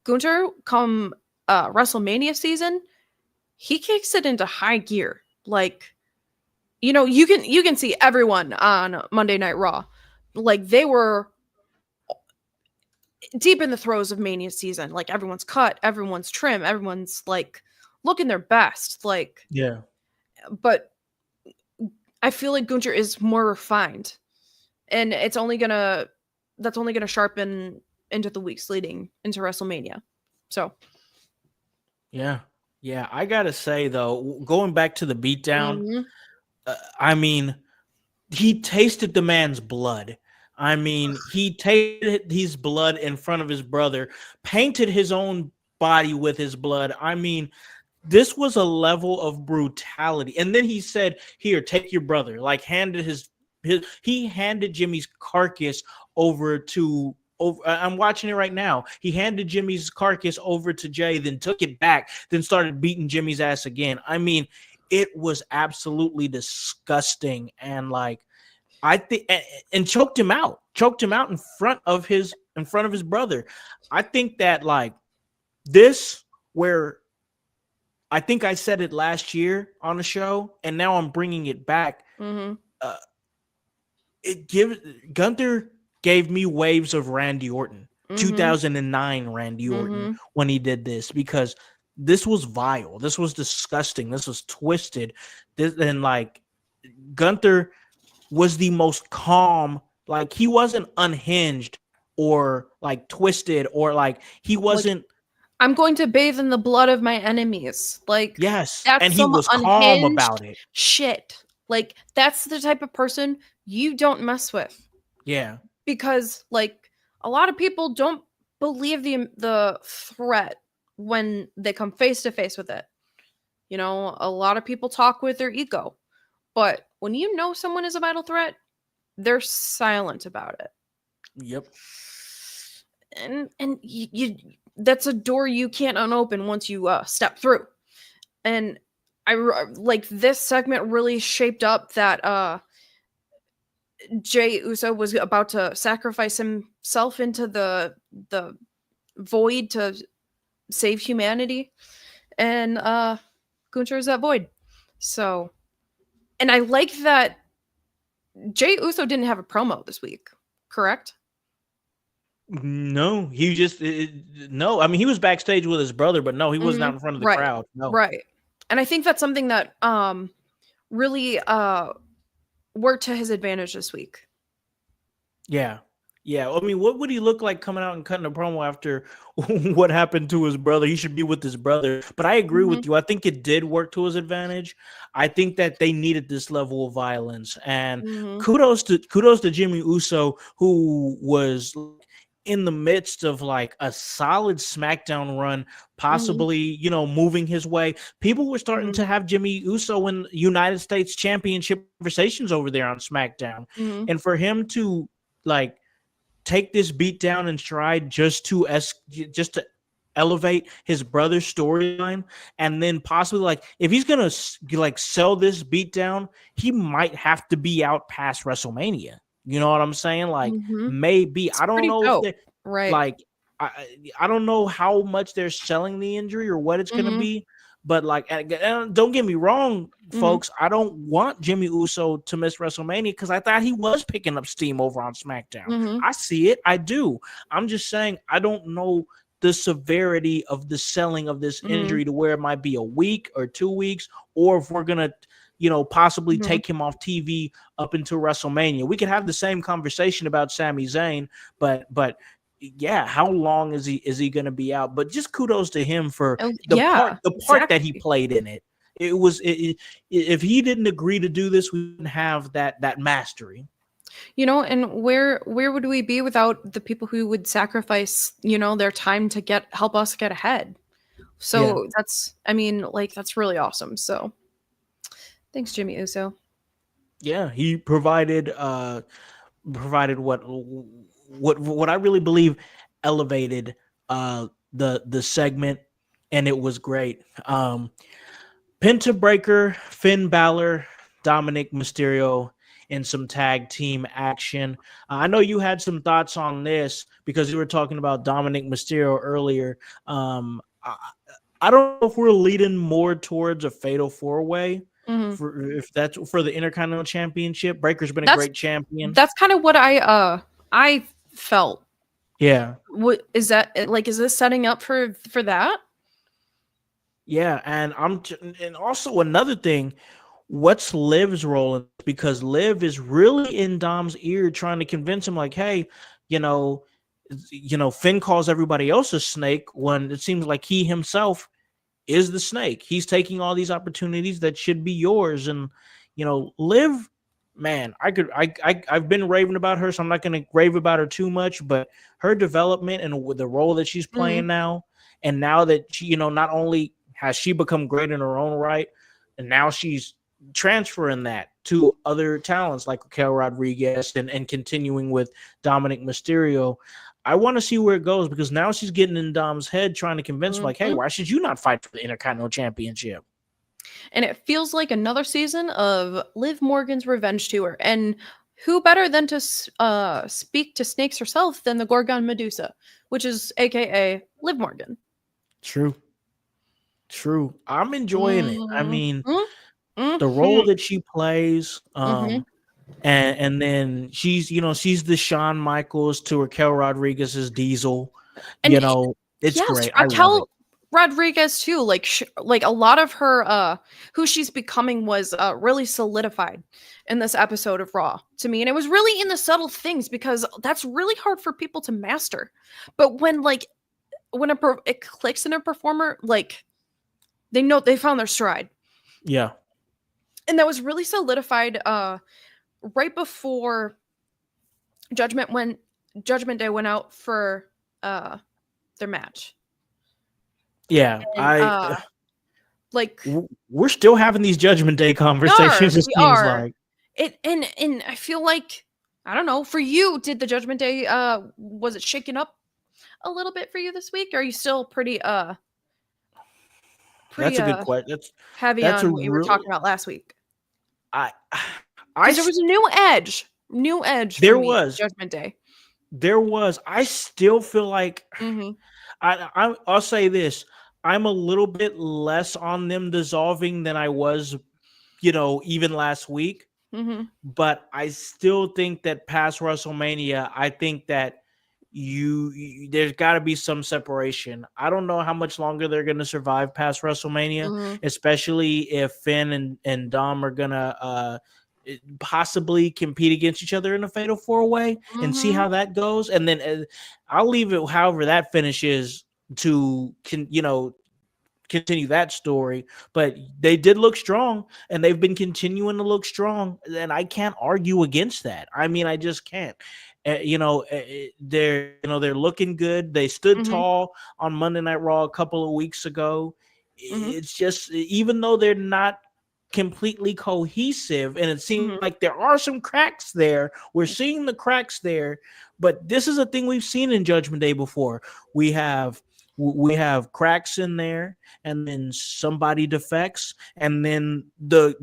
Gunther, come WrestleMania season, he kicks it into high gear. Like, you can see everyone on Monday Night Raw, like they were deep in the throes of Mania season. Like everyone's cut, everyone's trim, everyone's like looking their best. Like, Yeah. but I feel like Gunther is more refined, and that's only gonna sharpen into the weeks leading into WrestleMania. So, Yeah. Yeah. I gotta say though, going back to the beatdown, mhm, I mean, he tasted the man's blood. I mean, he tasted his blood in front of his brother, painted his own body with his blood. I mean, this was a level of brutality. And then he said, "Here, take your brother." Like handed his he handed Jimmy's carcass over to over. I'm watching it right now. He handed Jimmy's carcass over to Jay, then took it back, then started beating Jimmy's ass again. I mean, it was absolutely disgusting, and like I think, and choked him out in front of his brother. I think that like this where I think I said it last year on the show, and now I'm bringing it back. mhm, Uh, it gives Gunther gave me waves of Randy Orton, mhm, 2009 Randy Orton mhm. when he did this, because this was vile, this was disgusting, this was twisted. This and like Gunther was the most calm, like he wasn't unhinged or like twisted or like he Like, wasn't. I'm going to bathe in the blood of my enemies. Like, Yes, and that's he some was calm about unhinged it. shit. Like, that's the type of person you don't mess with, Yeah. because like a lot of people don't believe the threat when they come face to face with it. A lot of people talk with their ego, but when you know someone is a vital threat, they're silent about it. Yep. And you that's a door you can't unopen once you step through. And like this segment really shaped up that Jay Uso was about to sacrifice himself into the void to save humanity, and Gunther is that void. So, and I like that Jay Uso didn't have a promo this week, correct? No, he just no. I mean, he was backstage with his brother, but no, he wasn't out Mhm. in front of the Right. crowd. No. Right. And I think that's something that really worked to his advantage this week. Yeah. Yeah. I mean, what would he look like coming out and cutting a promo after what happened to his brother? He should be with his brother. But I agree Mhm. with you. I think it did work to his advantage. I think that they needed this level of violence. And Mhm. kudos to Jimmy Uso, who was in the midst of like a solid SmackDown run, Mhm. possibly, moving his way. People were starting Mhm. to have Jimmy Uso in United States Championship conversations over there on SmackDown. Mhm. And for him to like take this beat down in stride just to elevate his brother's storyline, and then possibly like if he's gonna like sell this beat down, he might have to be out past WrestleMania. You know what I'm saying? Like Mhm. maybe It's I don't pretty know if dope. they Right. like. I don't know how much they're selling the injury or what it's going to Mhm. be, but like, and don't get me wrong, Mhm. folks. I don't want Jimmy Uso to miss WrestleMania because I thought he was picking up steam over on SmackDown. Mhm. I see it, I do. I'm just saying I don't know the severity of the selling of this Mhm. injury to where it might be a week or 2 weeks, or if we're gonna, possibly Mhm. take him off TV up until WrestleMania. We could have the same conversation about Sami Zayn, but yeah, how long is he going to be out? But just kudos to him for Oh, the part yeah, the part that he exactly. played in it. It was if he didn't agree to do this, we wouldn't have that mastery. And where would we be without the people who would sacrifice, their time to get help us get ahead? Yeah, So that's, I mean, like, that's really awesome. So thanks, Jimmy Uso. yeah, he provided what I really believe elevated the segment, and it was great. Penta Breaker, Finn Balor, Dominic Mysterio in some tag team action. I know you had some thoughts on this because you were talking about Dominic Mysterio earlier. I don't know if we're leading more towards a fatal four way Hmm. for if that's for the Intercontinental Championship. Breaker's been a That's great champion. that's kind of what I felt. Yeah, What is that like? Is this setting up for that? yeah, and and also another thing, what's Liv's role in, because Liv is really in Dom's ear trying to convince him like, hey, you know, Finn calls everybody else a snake when it seems like he himself is the snake. He's taking all these opportunities that should be yours. And, Liv, man, I've been raving about her, so I'm not going to rave about her too much, but her development and with the role that she's playing Hmm. now, and now that she, not only has she become great in her own right, and now she's transferring that to other talents like Raquel Rodriguez, and continuing with Dominic Mysterio. I want to see where it goes because now she's getting in Dom's head trying to convince him, like, hey, Hmm. why should you not fight for the Intercontinental Championship? And it feels like another season of Liv Morgan's revenge tour. And who better than to speak to Snakes herself than the Gorgon Medusa, which is AKA Liv Morgan. True. True. I'm enjoying it. I Mhm. mean, the role Mhm. that she plays, Mhm. and then she's the Shawn Michaels to Raquel Rodriguez's Diesel. And It's yes, great. I love it. Raquel Rodriguez too. Like a lot of her who she's becoming was really solidified in this episode of Raw to me, and it was really in the subtle things because that's really hard for people to master. But when it clicks in a performer, like they know they found their stride, Yeah. and that was really solidified right before Judgment when Judgment Day went out for uh their match. Yeah. And like We're still having these Judgment Day conversations, it we seems are. like. It and I feel like I don't know, for you, did the Judgment Day was it shaken up a little bit for you this week? Or are you still pretty That's a good question. heavy That's a on what you were real talking about last week? I I Because there was a new edge for there me, was Judgment Day. I still feel like Mhm. I'll say this. I'm a little bit less on them dissolving than I was, even last week. Mhm. But I still think that past WrestleMania, I think that there's got to be some separation. I don't know how much longer they're going to survive past WrestleMania, Mhm. especially if Finn and Dom are going to possibly compete against each other in a fatal four way and see Mhm. how that goes. And then I'll leave it however that finishes to continue that story. But they did look strong, and they've been continuing to look strong, and I can't argue against that. I mean, I just can't. They're looking good. They stood Mhm. tall on Monday Night Raw a couple of weeks ago. Mhm. It's just, even though they're not completely cohesive, and it seems Mhm. like there are some cracks there, we're seeing the cracks there. But this is a thing we've seen in Judgment Day before. We have We have cracks in there, and then somebody defects, and then the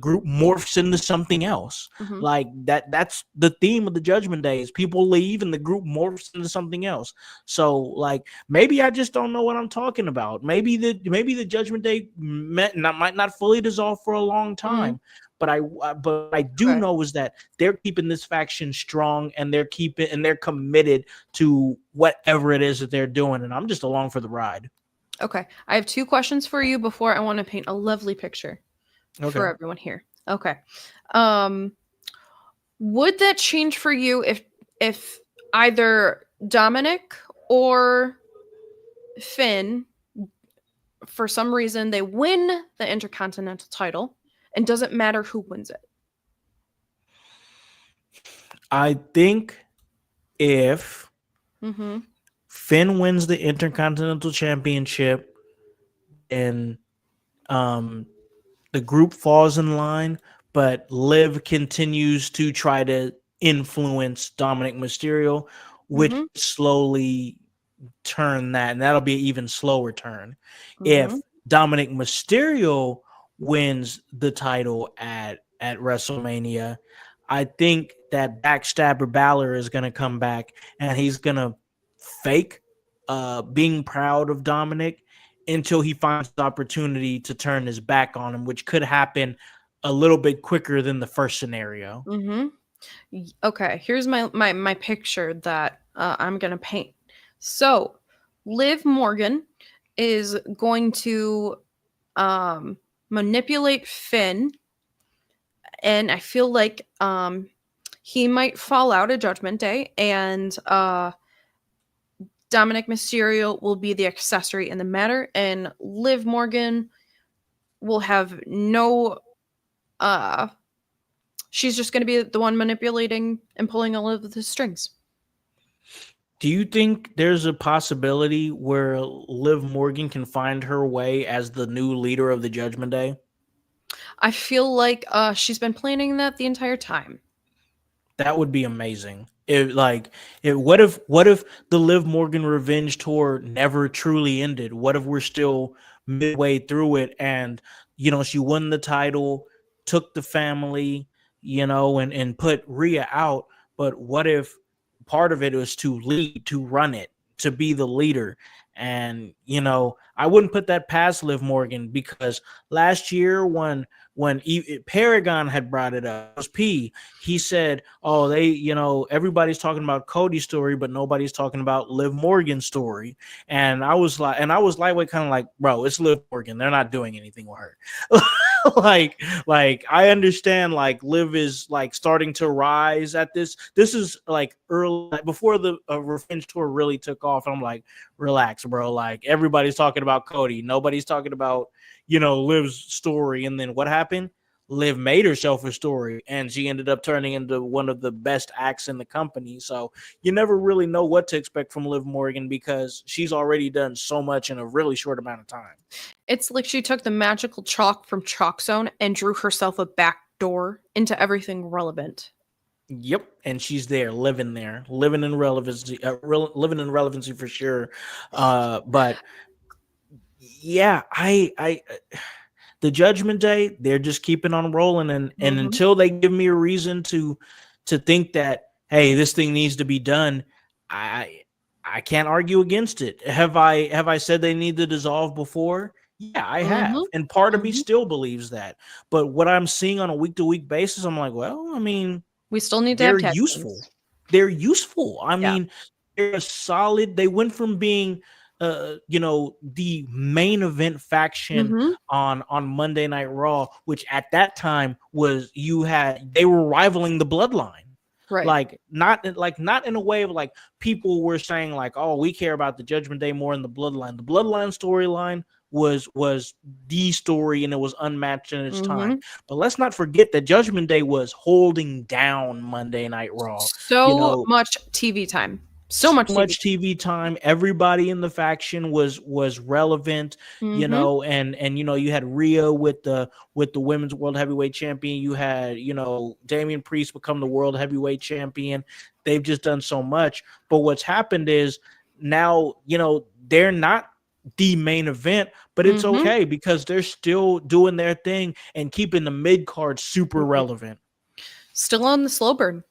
group morphs into something else. Mm-hmm. Like that's the theme of the Judgment Day is people leave and the group morphs into something else. So like maybe I just don't know what I'm talking about. Maybe the Judgment Day might not fully dissolve for a long Mm-hmm. time, but I do Okay. know is that they're keeping this faction strong, and they're committed to whatever it is that they're doing, and I'm just along for the ride. Okay. I have two questions for you before I want to paint a lovely picture for Okay. everyone here. Okay. Um, would that change for you if either Dominic or Finn, for some reason, they win the Intercontinental title, and doesn't matter who wins it? I think if Mm-hmm. Finn wins the Intercontinental Championship and um the group falls in line, but Liv continues to try to influence Dominic Mysterio, which Mm-hmm. slowly turn that, and that'll be an even slower turn. Mm-hmm. If Dominic Mysterio wins the title at WrestleMania, I think that Backstabber Balor is going to come back, and he's going to fake being proud of Dominic until he finds the opportunity to turn his back on him, which could happen a little bit quicker than the first scenario. Mm-hmm. Okay, here's my picture that I'm gonna paint. So, Liv Morgan is going to um, manipulate Finn, and I feel like he might fall out at Judgment Day, and Dominic Mysterio will be the accessory in the matter, and Liv Morgan will have no. Uh, she's just going to be the one manipulating and pulling all of the strings. Do you think there's a possibility where Liv Morgan can find her way as the new leader of the Judgment Day? I feel like she's been planning that the entire time. That would be amazing. What if the Liv Morgan revenge tour never truly ended? What if we're still midway through it and she won the title, took the family, and put Rhea out, but what if part of it was to lead, to run it, to be the leader? And I wouldn't put that past Liv Morgan because last year when Paragon had brought it up, it was P. He said, "Oh, everybody's talking about Cody's story, but nobody's talking about Liv Morgan's story." And I was lightweight, kind of like, "Bro, it's Liv Morgan. They're not doing anything with her." like I understand like Liv is like starting to rise at this. This is like early before the Revenge tour really took off. I'm like, relax, bro. Like everybody's talking about Cody. Nobody's talking about Liv's story. And then what happened? Liv made herself a story, and she ended up turning into one of the best acts in the company. So you never really know what to expect from Liv Morgan because she's already done so much in a really short amount of time. It's like she took the magical chalk from Chalk Zone and drew herself a back door into everything relevant. Yep, and she's there, living in relevancy, living in relevancy for sure. But yeah, I the Judgment Day, they're just keeping on rolling, and Mm-hmm. until they give me a reason to think that hey, this thing needs to be done, I can't argue against it. Have I said they need to dissolve before? Yeah, I have, Mm-hmm. and part of me Mm-hmm. still believes that. But what I'm seeing on a week to week basis, I'm like, well, I mean, We still need to have they're tag useful. teams. They're useful. I Yeah. mean, they're solid. They went from being the main event faction Mm-hmm. on Monday Night Raw, which at that time was they were rivaling the Bloodline. Right. Not in a way of like people were saying like, oh, we care about the Judgment Day more than the Bloodline. The Bloodline storyline was the story, and it was unmatched in its Mm-hmm. time. But let's not forget that Judgment Day was holding down Monday Night Raw. You So know, much TV time. So so much TV much TV time. Everybody in the faction was relevant, time. Mm-hmm. and you had Rhea with the women's world heavyweight champion. You had Damian Priest become the world heavyweight champion. They've just done so much. But what's happened is now, they're not the main event, but it's Mm-hmm. okay because they're still doing their thing and keeping the mid card super relevant. Still on the slow burn.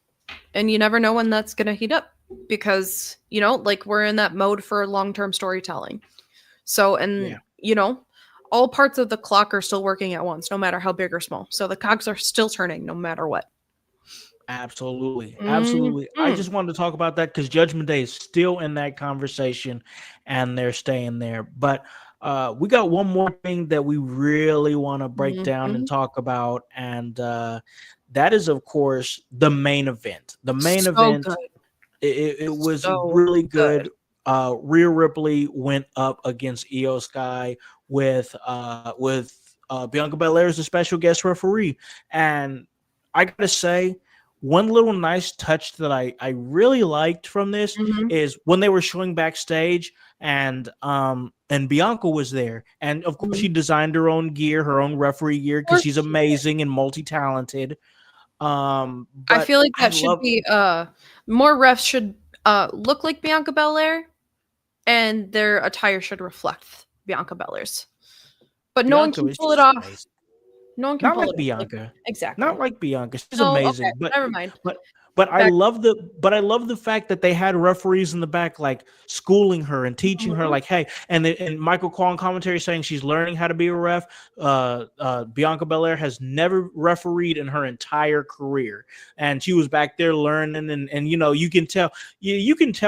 And you never know when that's going to heat up because, like we're in that mode for long term storytelling. So, and, Yeah, all parts of the clock are still working at once, no matter how big or small. So the cogs are still turning no matter what. absolutely. Absolutely. I Mm-hmm. just wanted to talk about that because Judgment Day is still in that conversation and they're staying there. But we got one more thing that we really want to break down Mm-hmm. and talk about. And that is, of course, the main event. The main So good. event, it was So really good. good. Rhea Ripley went up against Io Sky with Bianca Belair as a special guest referee, and I gotta say, one little nice touch that I really liked from this Mm-hmm. is when they were showing backstage, and Bianca was there, and of course Mm-hmm. she designed her own gear, her own referee gear, Of because course. she's amazing and multi talented. I But feel like I that should love be more refs should look like Bianca Belair and their attire should reflect Bianca Belair's. But no one Bianca. can Is pull it just off. amazing. No one can Not pull like it off. Like Bianca. Not exactly. like Bianca. She's No, okay, amazing. But never mind. but but I Back. love the fact that they had referees in the back like schooling her and teaching her Mhm. like, hey, and Michael Cole in commentary saying she's learning how to be a ref. Bianca Belair has never refereed in her entire career, and she was back there learning, and you can tell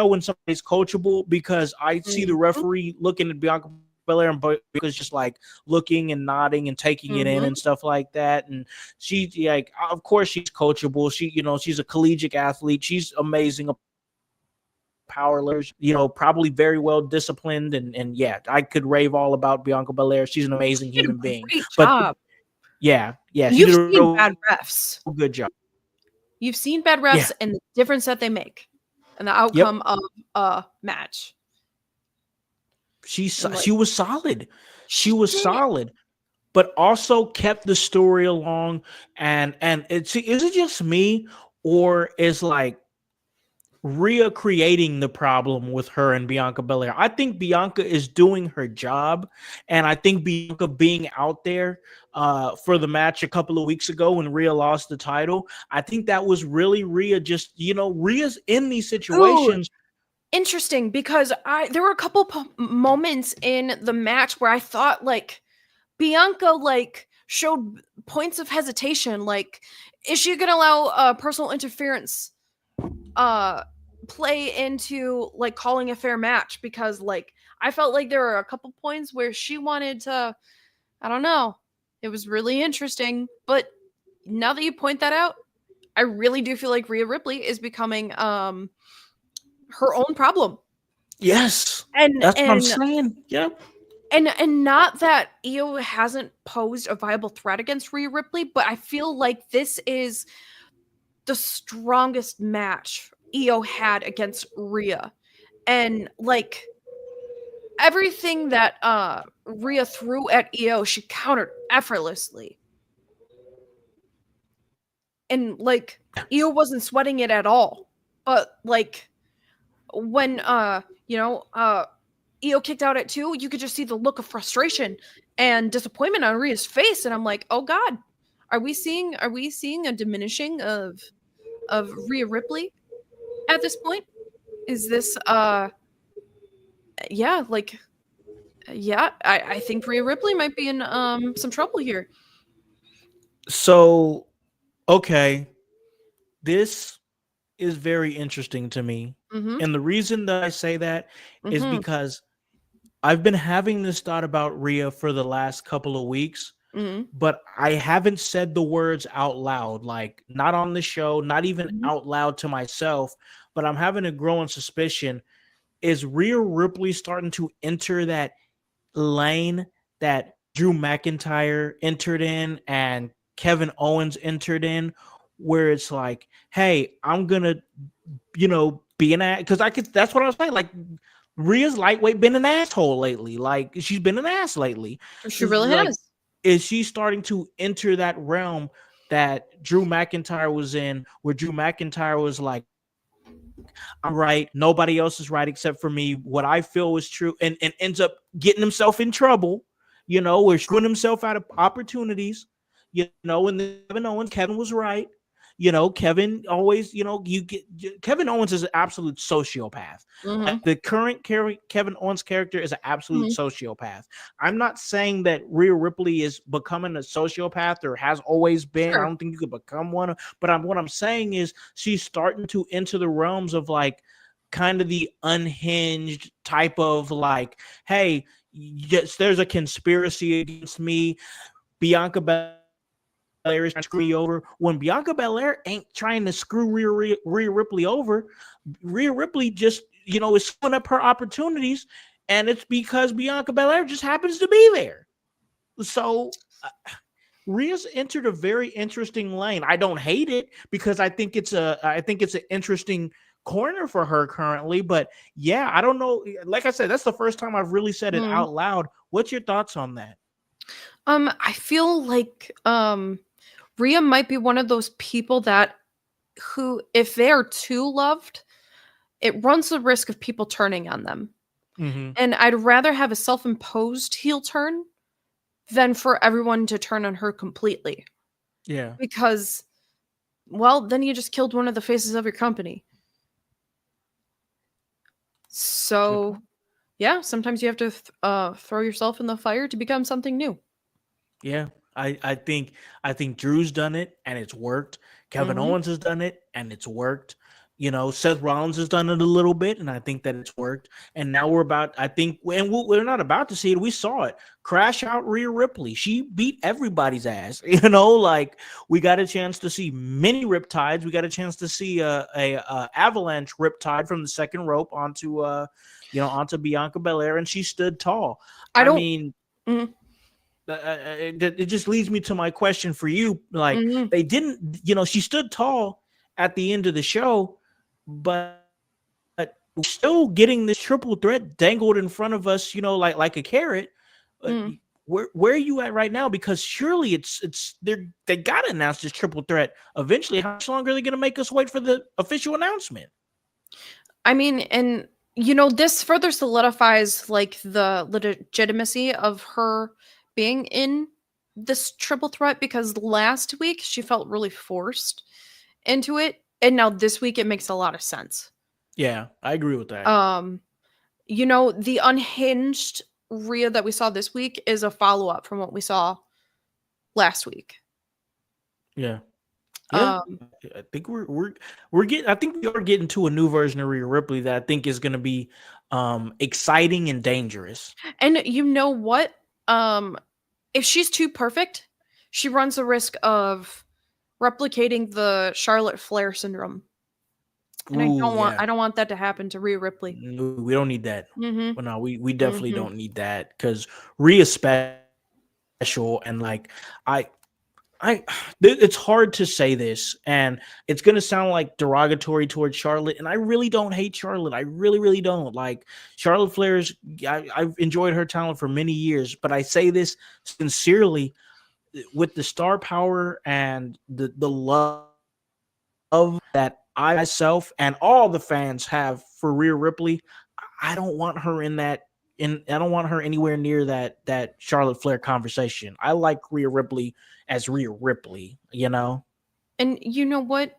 when somebody's coachable because I see the Mhm. referee looking at Bianca Belair and Bianca's just like looking and nodding and taking it in Mhm. and stuff like that. And she like, of course, she's coachable. She's a collegiate athlete. She's amazing, a power lifter. Probably very well disciplined. And yeah, I could rave all about Bianca Belair. She's an She amazing did a human being. great But job. yeah, And she you've did a seen real bad good job. refs. You've seen bad Yeah. refs and the difference that they make and the Yep. outcome of a match. And She like was solid. She she was did. solid, but also kept the story along. And is it just me, or is like Rhea creating the problem with her and Bianca Belair? I think Bianca is doing her job, and I think Bianca being out there for the match a couple of weeks ago when Rhea lost the title, I think that was really Rhea. Just Rhea's in these Ooh, situations. interesting because I there were a couple moments in the match where I thought like Bianca like showed points of hesitation. Like, is she gonna allow personal interference uh play into like calling a fair match? Because like I felt like there were a couple points where she wanted to. I don't know. It was really interesting, but now that you point that out, I really do feel like Rhea Ripley is becoming her own problem. Yes, And that's what I'm and saying. Yep. and not that Io hasn't posed a viable threat against Rhea Ripley, but I feel like this is the strongest match Io had against Rhea. And like everything that Rhea threw at Io, she countered effortlessly. And like Io wasn't sweating it at all. But like when Io kicked out at 2, you could just see the look of frustration and disappointment on Rhea's face, and I'm like, "Oh God, are we seeing a diminishing of Rhea Ripley at this point? Is this yeah like yeah I think Rhea Ripley might be in some trouble here." So okay, this is very interesting to me, Mm-hmm. and the reason that I say that is Mm-hmm. because I've been having this thought about Rhea for the last couple of weeks, Mm-hmm. but I haven't said the words out loud, like not on the show, not even Mm-hmm. out loud to myself. But I'm having a growing suspicion: is Rhea Ripley starting to enter that lane that Drew McIntyre entered in and Kevin Owens entered in, where it's like, hey, I'm gonna, be an ass, because I could. That's what I was saying. Like, Rhea's lightweight been an asshole lately. Like, she's been an ass lately. She It's really like, has. is she starting to enter that realm that Drew McIntyre was in, where Drew McIntyre was like, I'm right. Nobody else is right except for me. What I feel is true, and ends up getting himself in trouble, or screwing himself out of opportunities, and then Kevin Owens, Kevin was right. Kevin always, Kevin Owens is an absolute sociopath. Mm-hmm. Like the current Kevin Owens character is an absolute Mm-hmm. sociopath. I'm not saying that Rhea Ripley is becoming a sociopath or has always been. I Sure. don't think you could become one, but what I'm saying is she's starting to enter the realms of like kind of the unhinged type of like, hey, yes, there's a conspiracy against me. Bianca Belair is trying to screw me over. When Bianca Belair ain't trying to screw Rhea Ripley over, Rhea Ripley just, is screwing up her opportunities, and it's because Bianca Belair just happens to be there. So Rhea's entered a very interesting lane. I don't hate it because I think it's an interesting corner for her currently. But yeah, I don't know. Like I said, that's the first time I've really said it Mm. out loud. What's your thoughts on that? I feel like Rhea might be one of those people that who, if they are too loved, it runs the risk of people turning on them. Mm-hmm. And I'd rather have a self-imposed heel turn than for everyone to turn on her completely. Yeah. Because, well, then you just killed one of the faces of your company. Good So, point. yeah, sometimes you have to throw yourself in the fire to become something new. Yeah, I think Drew's done it and it's worked. Kevin Mhm. Owens has done it and it's worked. Seth Rollins has done it a little bit, and I think that it's worked. And now we're about, I think, and we're not about to see it. We saw it crash out Rhea Ripley. She beat everybody's ass. Like we got a chance to see many riptides. We got a chance to see a avalanche riptide from the second rope onto Bianca Belair, and she stood tall. I I don't. mean, Mhm. it just leads me to my question for you. Like Mhm. they didn't, she stood tall at the end of the show, but we're still getting this triple threat dangled in front of us, like a carrot. Uh, Mhm. where are you at right now? Because surely they gotta announce this triple threat eventually. How much longer are they gonna make us wait for the official announcement? I mean, and this further solidifies like the legitimacy of her being in this triple threat because last week she felt really forced into it, and now this week it makes a lot of sense. Yeah, I agree with that. Um, the unhinged Rhea that we saw this week is a follow up from what we saw last week. Yeah. Yeah, Um, I think we're getting. I think we are getting to a new version of Rhea Ripley that I think is going to be exciting and dangerous. and you know what? Um, if she's too perfect, she runs the risk of replicating the Charlotte Flair syndrome. And Ooh, yeah. I don't want that to happen to Rhea Ripley. No, we don't need that. Mhm. Well, no, we definitely Mhm. don't need that because Rhea's special, and like I it's hard to say this, and it's gonna sound like derogatory towards Charlotte, and I really don't hate Charlotte. I really don't. Like Charlotte Flair's, I've enjoyed her talent for many years, but I say this sincerely with the star power and the love that I myself and all the fans have for Rhea Ripley. I don't want her in that. I don't want her anywhere near that Charlotte Flair conversation. I like Rhea Ripley as Rhea Ripley. And you know what?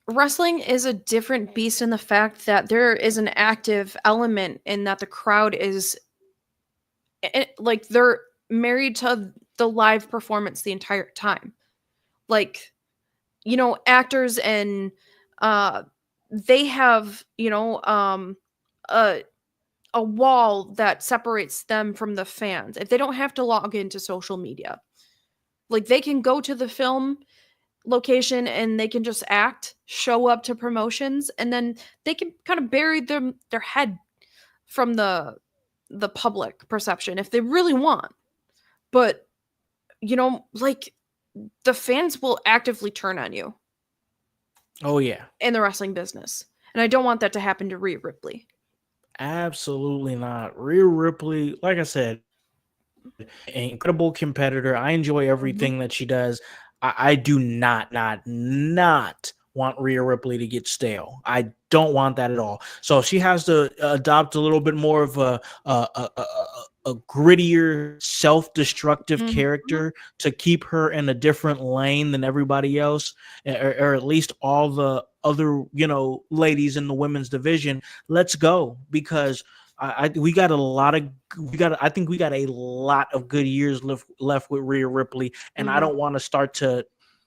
Wrestling is a different beast in the fact that there is an active element in that the crowd is like they're married to the live performance the entire time. Like, actors and uh they have, a wall that separates them from the fans. If they don't have to log into social media. Like they can go to the film location and they can just act, show up to promotions, and then they can kind of bury their head from the public perception if they really want. But, like the fans will actively turn on you Oh yeah, in the wrestling business. And I don't want that to happen to Rhea Ripley. absolutely not. Rhea Ripley, like I said, an incredible competitor. I enjoy Mhm. everything that she does. I do not want Rhea Ripley to get stale. I don't want that at all. So she has to adopt a little bit more of a grittier, self-destructive Mhm. character to keep her in a different lane than everybody else, or at least all the other, ladies in the women's division. Let's go, because we got a lot of I think we got a lot of good years left with Rhea Ripley, and I Mhm. don't want to start to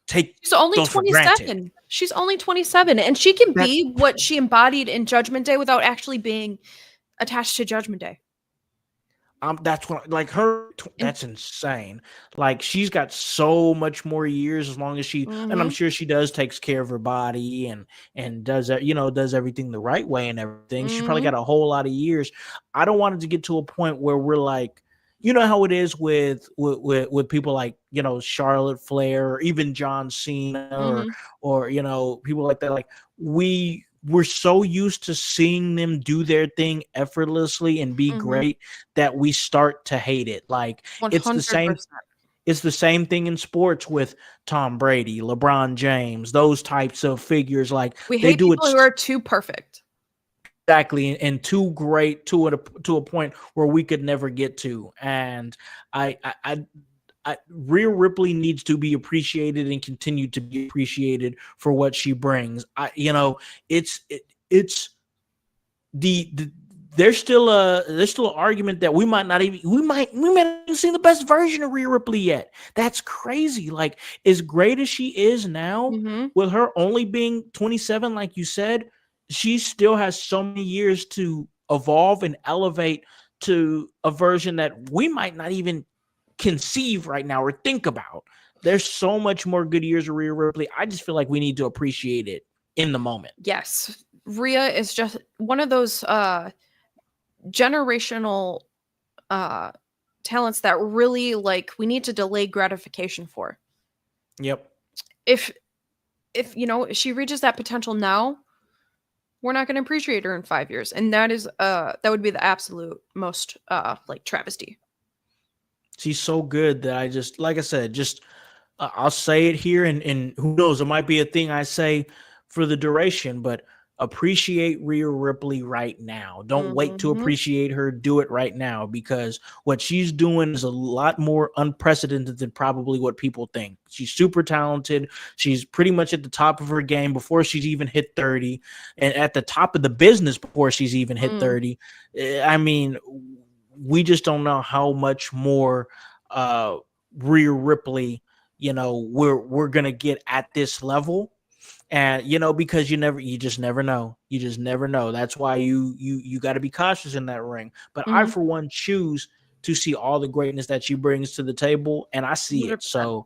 take She's only those for granted. 27. She's only 27, and she can That be what she embodied in Judgment Day without actually being attached to Judgment Day. That's what, like, her. And That's insane. Like, she's got so much more years, as long as and I'm mhm, sure she takes care of her body, and does that, does everything the right way and everything. She's probably mhm, got a whole lot of years. I don't want it to get to a point where we're like, how it is with people like, Charlotte Flair, or even John Cena, or mhm, people like that. Like, we're so used to seeing them do their thing effortlessly and be mhm, great, that we start to hate it. Like, it's the same 100%. it's the same thing in sports with Tom Brady, LeBron James, those types of figures. Like, We they hate do it people who are too perfect. exactly, and too great, to a point where we could never get to. And Rhea Ripley needs to be appreciated and continue to be appreciated for what she brings. It's the there's still an argument that we might not even see the best version of Rhea Ripley yet. That's crazy. Like, as great as she is now, Mhm, with her only being 27, like you said, she still has so many years to evolve and elevate to a version that we might not even conceive right now or think about. There's so much more good years of Rhea Ripley. I just feel like we need to appreciate it in the moment. yes. Rhea is just one of those, generational, uh, talents that really, like, we need to delay gratification for. Yep. If she reaches that potential now, we're not gonna appreciate her in 5 years, and that would be the absolute most, like, travesty. She's so good that I just, like I said, just I'll say it here, and who knows, it might be a thing I say for the duration, but appreciate Rhea Ripley right now. Don't wait to Mhm, appreciate her. Do it right now, because what she's doing is a lot more unprecedented than probably what people think. She's super talented. She's pretty much at the top of her game before she's even hit 30, and at the top of the business before she's even hit mm, 30. I mean, we just don't know how much more Rhea Ripley, we're gonna get at this level. And because you just never know. You just never know. That's why you got to be cautious in that ring. But I, mhm, for one, choose to see all the greatness that she brings to the table, and I see it. 100%,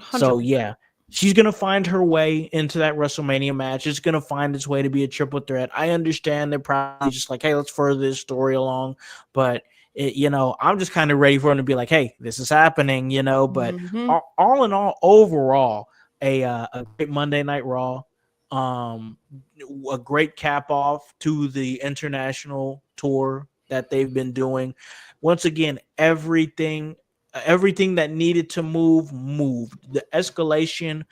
So 100%. yeah, she's gonna find her way into that WrestleMania match. It's gonna find its way to be a triple threat. I understand they're probably just like, hey, let's further this story along, but I'm just kind of ready for him to be like, hey, this is happening. But Mhm, all in all, overall, a great Monday Night Raw, um, a great cap off to the international tour that they've been doing. Once again, everything that needed to moved. The escalation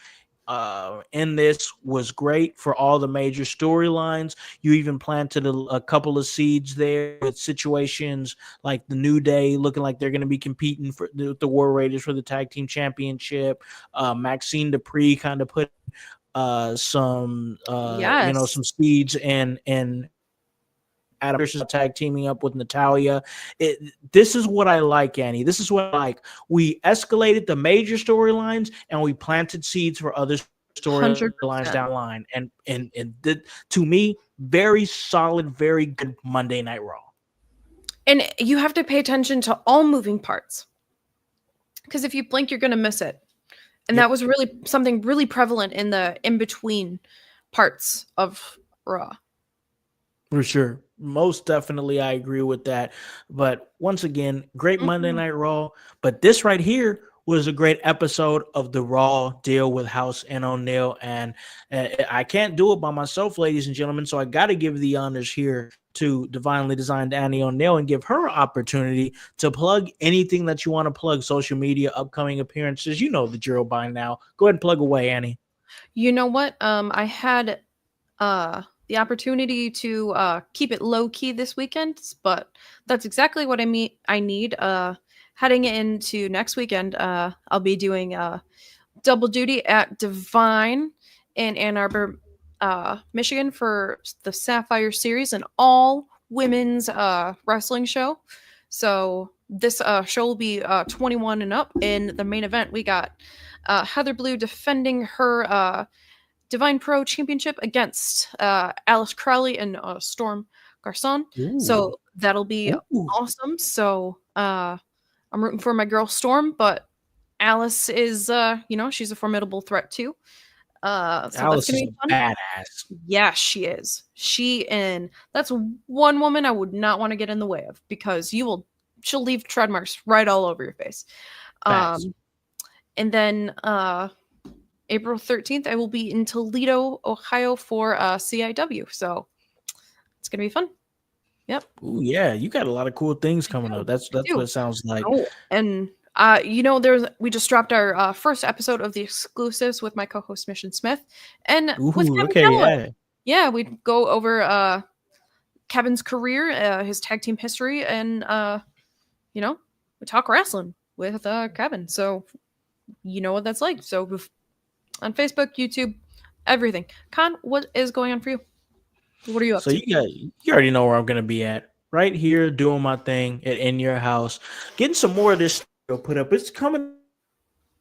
in this was great for all the major storylines. You even planted a couple of seeds there with situations like the New Day looking like they're going to be competing for the War Raiders for the tag team championship. Maxine Dupree kind of put yes, some seeds in Adam Pearce's tag teaming up with Natalia. This is what I like, Annie. This is what I like. We escalated the major storylines, and we planted seeds for other storylines 100%. down the line. To me, very solid, very good Monday Night Raw. And you have to pay attention to all moving parts, because if you blink, you're gonna miss it. And that Yep. was really something really prevalent in the in between parts of Raw. For sure. Most definitely, I agree with that. But once again, great Monday Mhm. Night Raw. But this right here was a great episode of the Raw deal with House and O'Neil. And I can't do it by myself, ladies and gentlemen. So I got to give the honors here to Divinely Designed Annie O'Neil and give her opportunity to plug anything that you want to plug, social media, upcoming appearances. You know the drill by now. Go ahead and plug away, Annie. You know what? I had the opportunity to keep it low key this weekend, but that's exactly what I need. Heading into next weekend, I'll be doing double duty at Divine in Ann Arbor, Michigan for the Sapphire Series, an all women's wrestling show. So this show will be 21 and up. In the main event, we got Heather Blue defending her Divine Pro Championship against Alice Crowley and Storm Garcon. Ooh. So that'll be Ooh. awesome. So I'm rooting for my girl Storm, but Alice is, she's a formidable threat too. So that's Alice gonna is be a fun. badass. Yeah, she is. That's one woman I would not want to get in the way of because she'll leave tread marks right all over your face. Facts. And then April 13th, I will be in Toledo, Ohio for CIW. So it's gonna be fun. Yep. Ooh, yeah, you got a lot of cool things I coming do. up. That's I what do. it sounds like. Oh, and we just dropped our first episode of the exclusives with my co-host Mission Smith and with Ooh, Kevin okay, Kelly. yeah. Yeah, we go over Kevin's career, his tag team history, and we talk wrestling with Kevin. So you know what that's like. So on Facebook, YouTube, everything. Con, what is going on for you? What are you up So to? you already know where I'm gonna be at. Right here, doing my thing in your house, getting some more of this studio put up. It's coming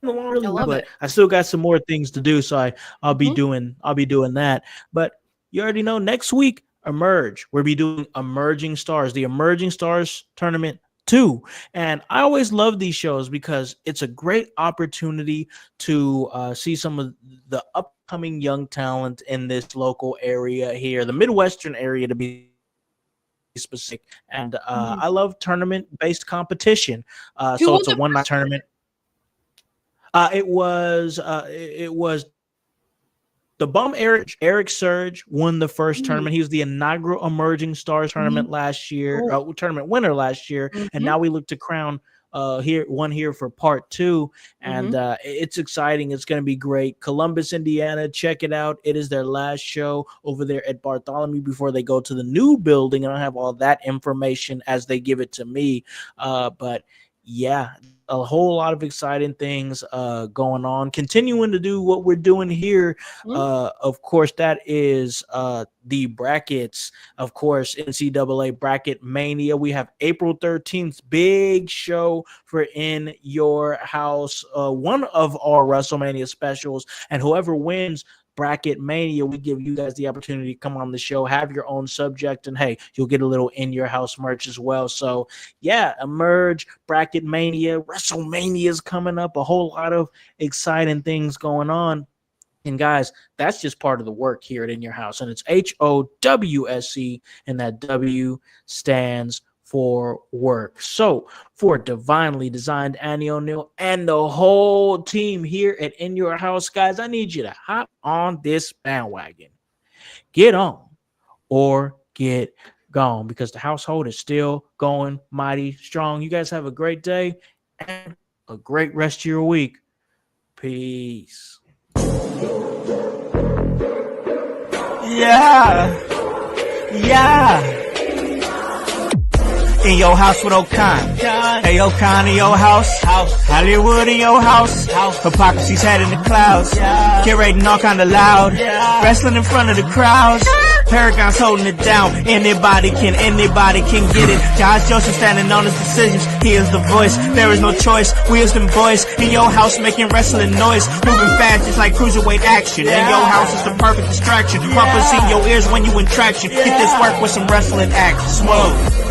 along really I well, love but it. I still got some more things to do. So I'll be Mhm. doing that. But you already know next week, Emerge. We'll be doing Emerging Stars, the Emerging Stars tournament 2. And I always love these shows because it's a great opportunity to see some of the upcoming young talent in this local area here, the Midwestern area to be specific. And Mhm. I love tournament-based competition. Who So won it's a the one-night first one? tournament. It was the bum Eric Surge won the first Mm. tournament. He was the inaugural Emerging Stars tournament last year, Oh. tournament winner last year, and Mhm. now we look to crown here for part 2, and Mhm. it's exciting. It's going to be great. Columbus, Indiana, check it out. It is their last show over there at Bartholomew before they go to the new building. I don't have all that information as they give it to me, but yeah, a whole lot of exciting things going on, continuing to do what we're doing here. Mhm. Of course, that is the brackets. Of course, NCAA bracket mania. We have April 13th, big show for In Your House, one of our WrestleMania specials, and whoever wins bracket mania, we give you guys the opportunity to come on the show, have your own subject, and hey, you'll get a little In Your House merch as well. So yeah, Emerge, bracket mania, WrestleMania is coming up, a whole lot of exciting things going on. And guys, that's just part of the work here at In Your House. And it's HOWSE, and that W stands for work. So for Divinely Designed Annie O'Neill and the whole team here at In Your House, guys, I need you to hop on this bandwagon. Get on or get gone, because the household is still going mighty strong. You guys have a great day and a great rest of your week. Peace. Yeah, yeah. In your house with O'Con. Hey, O'Con in your house. Hollywood in your house. Hypocrisy's head in the clouds. Curating all kind of loud. Wrestling in front of the crowds. Paragon's holding it down. Anybody can get it. Josh Joseph standing on his decisions. He is the voice. There is no choice. Wheels and boys in your house making wrestling noise. Moving fast just like cruiserweight action. In your house is the perfect distraction. Rumpus in your ears when you in traction. Get this work with some wrestling action. Smooth.